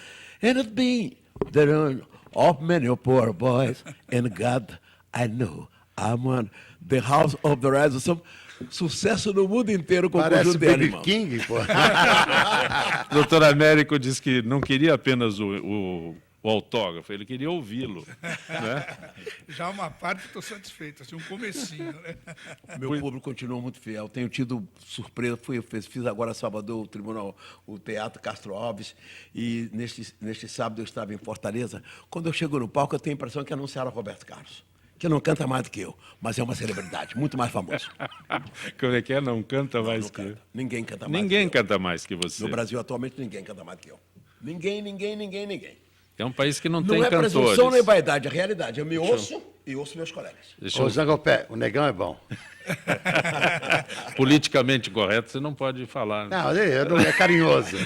Speaker 5: and it's been the ruin of many poor boys, and God, I know, I'm on the house of the rising sun. Sucesso no mundo inteiro com o conjunto de
Speaker 2: Baby
Speaker 5: Animals.
Speaker 2: King, pô.
Speaker 1: O doutor Américo disse que não queria apenas o autógrafo, ele queria ouvi-lo. Né?
Speaker 3: Já uma parte estou satisfeito, assim, um comecinho. Né?
Speaker 5: Meu público continua muito fiel. Tenho tido surpresa. Fiz agora sábado o Teatro Castro Alves, e neste sábado eu estava em Fortaleza. Quando eu chego no palco, eu tenho a impressão que anunciaram Roberto Carlos, que não canta mais do que eu, mas é uma celebridade, muito mais famoso.
Speaker 1: Como é que é? Não canta mais que eu?
Speaker 5: Ninguém canta mais
Speaker 1: Ninguém
Speaker 5: que eu.
Speaker 1: canta mais que você.
Speaker 5: No Brasil, atualmente, ninguém canta mais do que eu. Ninguém.
Speaker 1: É um país que não
Speaker 5: Não
Speaker 1: tem
Speaker 5: é
Speaker 1: cantores.
Speaker 5: presunção nem vaidade, é realidade. Eu me ouço e ouço meus colegas.
Speaker 2: Ô, Zangopé, o negão é bom.
Speaker 1: Politicamente correto, você não pode falar. Né?
Speaker 2: Não, é carinhoso.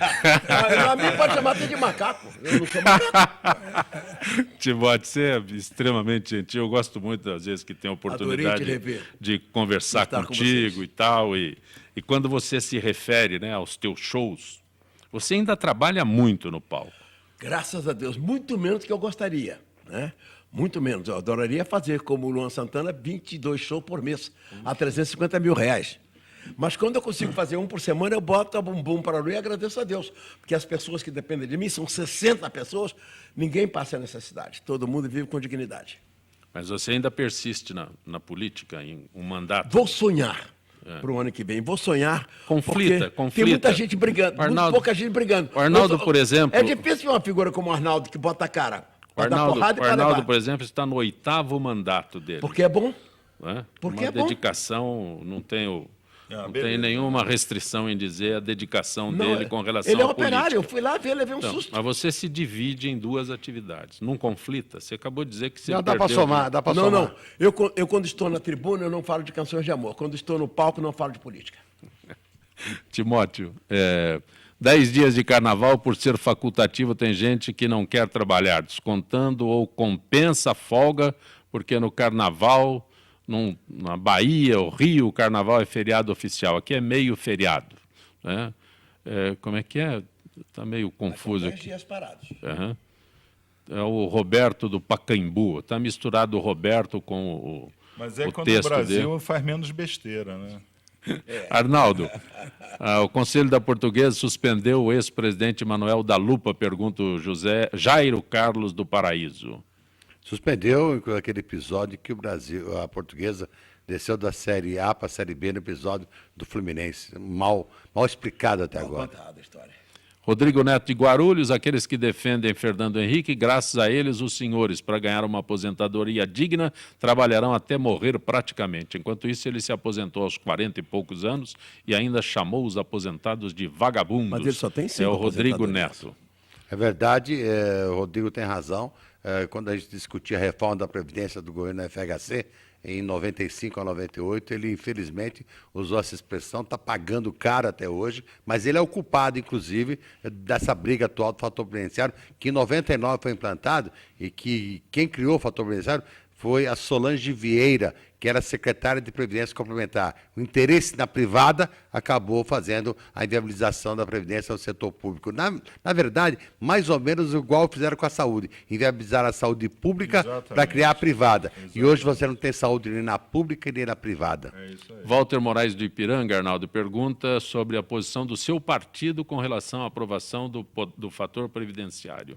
Speaker 5: A mim pode chamar até de macaco. Eu não sou macaco.
Speaker 1: Timóteo, você é extremamente gentil. Eu gosto muito, às vezes, que tem a oportunidade de conversar contigo e tal. E quando você se refere, né, aos teus shows, você ainda trabalha muito no palco.
Speaker 5: Graças a Deus, muito menos do que eu gostaria, né? Muito menos. Eu adoraria fazer, como o Luan Santana, 22 shows por mês, a R$350 mil. Mas quando eu consigo fazer um por semana, eu boto a bumbum para a lua e agradeço a Deus. Porque as pessoas que dependem de mim, são 60 pessoas, ninguém passa necessidade. Todo mundo vive com dignidade.
Speaker 1: Mas você ainda persiste na política, em um mandato?
Speaker 5: Vou sonhar para o ano que vem. Vou sonhar.
Speaker 1: Conflita.
Speaker 5: Tem muita gente brigando, muito pouca gente brigando.
Speaker 1: O Arnaldo, por exemplo...
Speaker 5: É difícil ver uma figura como o Arnaldo que bota a cara.
Speaker 1: O Arnaldo, por exemplo, está no 8º mandato dele.
Speaker 5: Porque é bom.
Speaker 1: Né?
Speaker 5: Porque
Speaker 1: uma
Speaker 5: é bom.
Speaker 1: dedicação, não tem nenhuma restrição em dizer a dedicação dele com relação
Speaker 5: ele é
Speaker 1: à
Speaker 5: operário,
Speaker 1: política.
Speaker 5: eu fui lá ver, levei um
Speaker 1: Então,
Speaker 5: susto.
Speaker 1: mas você se divide em 2 atividades. Não conflita? Você acabou de dizer que você
Speaker 2: Não, dá para somar, dá para somar.
Speaker 5: Não. Eu, quando estou na tribuna, eu não falo de canções de amor. Quando estou no palco, não falo de política.
Speaker 1: Timóteo, 10 dias de carnaval, por ser facultativo, tem gente que não quer trabalhar, descontando ou compensa a folga, porque no carnaval, na Bahia, o Rio, o carnaval é feriado oficial. Aqui é meio feriado. Né? Como é que é? Está meio confuso aqui.
Speaker 5: 10 dias parados.
Speaker 1: Uhum. É o Roberto do Pacaembu. Está misturado o Roberto com o
Speaker 4: Mas é
Speaker 1: o
Speaker 4: quando
Speaker 1: texto
Speaker 4: o Brasil
Speaker 1: dele.
Speaker 4: faz menos besteira, né?
Speaker 1: Arnaldo, o Conselho da Portuguesa suspendeu o ex-presidente Manuel da Lupa, pergunta o Jairo Carlos do Paraíso.
Speaker 2: Suspendeu aquele episódio que a Portuguesa desceu da Série A para a Série B no episódio do Fluminense. Mal explicado até agora.
Speaker 5: Contada a história.
Speaker 1: Rodrigo Neto de Guarulhos, aqueles que defendem Fernando Henrique, graças a eles, os senhores, para ganhar uma aposentadoria digna, trabalharão até morrer praticamente. Enquanto isso, ele se aposentou aos 40 e poucos anos e ainda chamou os aposentados de vagabundos.
Speaker 5: Mas ele só tem 5
Speaker 1: É o Rodrigo
Speaker 5: aposentadorias.
Speaker 1: Neto.
Speaker 2: É verdade, o Rodrigo tem razão. Quando a gente discutia a reforma da Previdência do governo da FHC, em 95 a 98, ele infelizmente usou essa expressão, está pagando caro até hoje, mas ele é o culpado, inclusive, dessa briga atual do fator previdenciário, que em 99 foi implantado e que quem criou o fator previdenciário foi a Solange Vieira, que era secretária de Previdência Complementar. O interesse na privada acabou fazendo a inviabilização da Previdência no setor público. Na verdade, mais ou menos igual fizeram com a saúde. Inviabilizaram a saúde pública para criar a privada. Exatamente. E hoje você não tem saúde nem na pública nem na privada.
Speaker 4: É isso aí.
Speaker 1: Walter Moraes do Ipiranga, Arnaldo, pergunta sobre a posição do seu partido com relação à aprovação do fator previdenciário.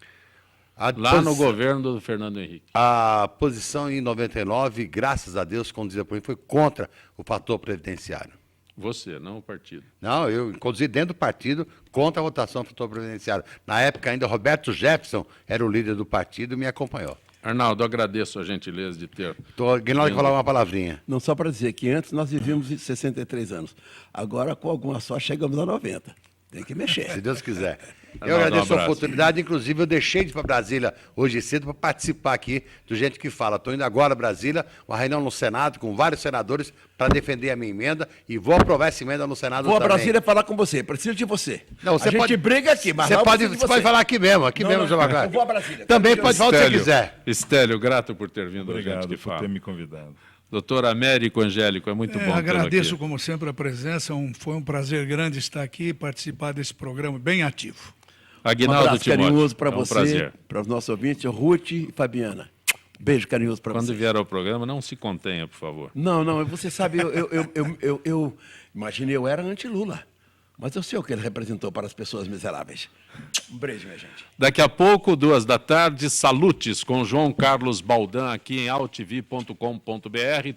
Speaker 1: Lá no governo do Fernando Henrique.
Speaker 2: A posição em 99, graças a Deus, conduzida por mim, foi contra o fator previdenciário.
Speaker 1: Você, não o partido.
Speaker 2: Não, eu conduzi dentro do partido contra a votação do fator previdenciário. Na época ainda, Roberto Jefferson era o líder do partido e me acompanhou.
Speaker 1: Arnaldo, agradeço a gentileza de ter...
Speaker 2: Guinaldo falar uma palavrinha.
Speaker 5: Não, só para dizer que antes nós vivíamos 63 anos. Agora, com alguma sorte, chegamos a 90. Tem que mexer.
Speaker 2: Se Deus quiser. Eu agradeço a oportunidade, inclusive eu deixei de ir para Brasília hoje cedo para participar aqui do Gente que Fala. Estou indo agora a Brasília, uma reunião no Senado com vários senadores para defender a minha emenda e vou aprovar essa emenda no Senado
Speaker 5: também. Vou a Brasília falar com você, preciso de você.
Speaker 2: Não, você
Speaker 5: a gente briga aqui, mas
Speaker 2: você pode falar aqui mesmo, João Maclar.
Speaker 5: Eu vou a Brasília.
Speaker 2: Também pode falar o que você quiser.
Speaker 1: Estélio, grato por ter vindo.
Speaker 4: Obrigado
Speaker 1: Gente que
Speaker 4: por
Speaker 1: Fala.
Speaker 4: ter me convidado.
Speaker 1: Doutor Américo Angélico, é muito bom
Speaker 3: agradeço, como sempre, a presença. Foi um prazer grande estar aqui e participar desse programa bem ativo.
Speaker 1: Aguinaldo
Speaker 5: um abraço
Speaker 1: Timóteo,
Speaker 5: carinhoso para
Speaker 1: é um
Speaker 5: você,
Speaker 1: prazer.
Speaker 5: para os nossos ouvintes, Ruth e Fabiana. Beijo carinhoso para você.
Speaker 1: Quando vier ao programa, não se contenha, por favor.
Speaker 5: Não, você sabe, eu imaginei, eu era anti-Lula. Mas eu sei o que ele representou para as pessoas miseráveis. Um beijo, minha gente.
Speaker 1: Daqui a pouco, 14h, Salutes, com João Carlos Baldan, aqui em altv.com.br.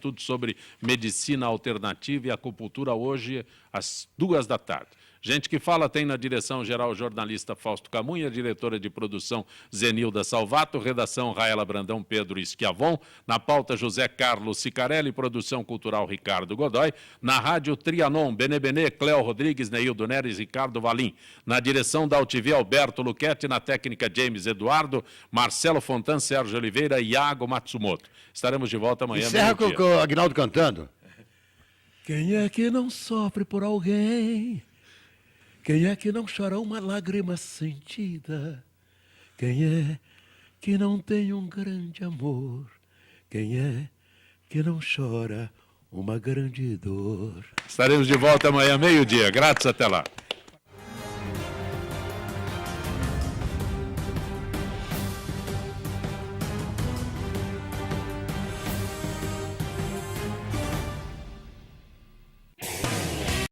Speaker 1: Tudo sobre medicina alternativa e acupuntura hoje, às 14h. Gente que Fala tem na direção-geral o jornalista Fausto Camunha, diretora de produção Zenilda Salvato, redação Raela Brandão, Pedro Schiavon, na pauta José Carlos Sicarelli, produção cultural Ricardo Godoy, na rádio Trianon, Benê, Cléo Rodrigues, Neildo Neres, Ricardo Valim, na direção da UTV Alberto Luquete, na técnica James Eduardo, Marcelo Fontan, Sérgio Oliveira e Iago Matsumoto. Estaremos de volta amanhã.
Speaker 2: Encerra com o Aguinaldo cantando.
Speaker 5: Quem é que não sofre por alguém? Quem é que não chora uma lágrima sentida? Quem é que não tem um grande amor? Quem é que não chora uma grande dor?
Speaker 1: Estaremos de volta amanhã, meio-dia. Grátis, até lá.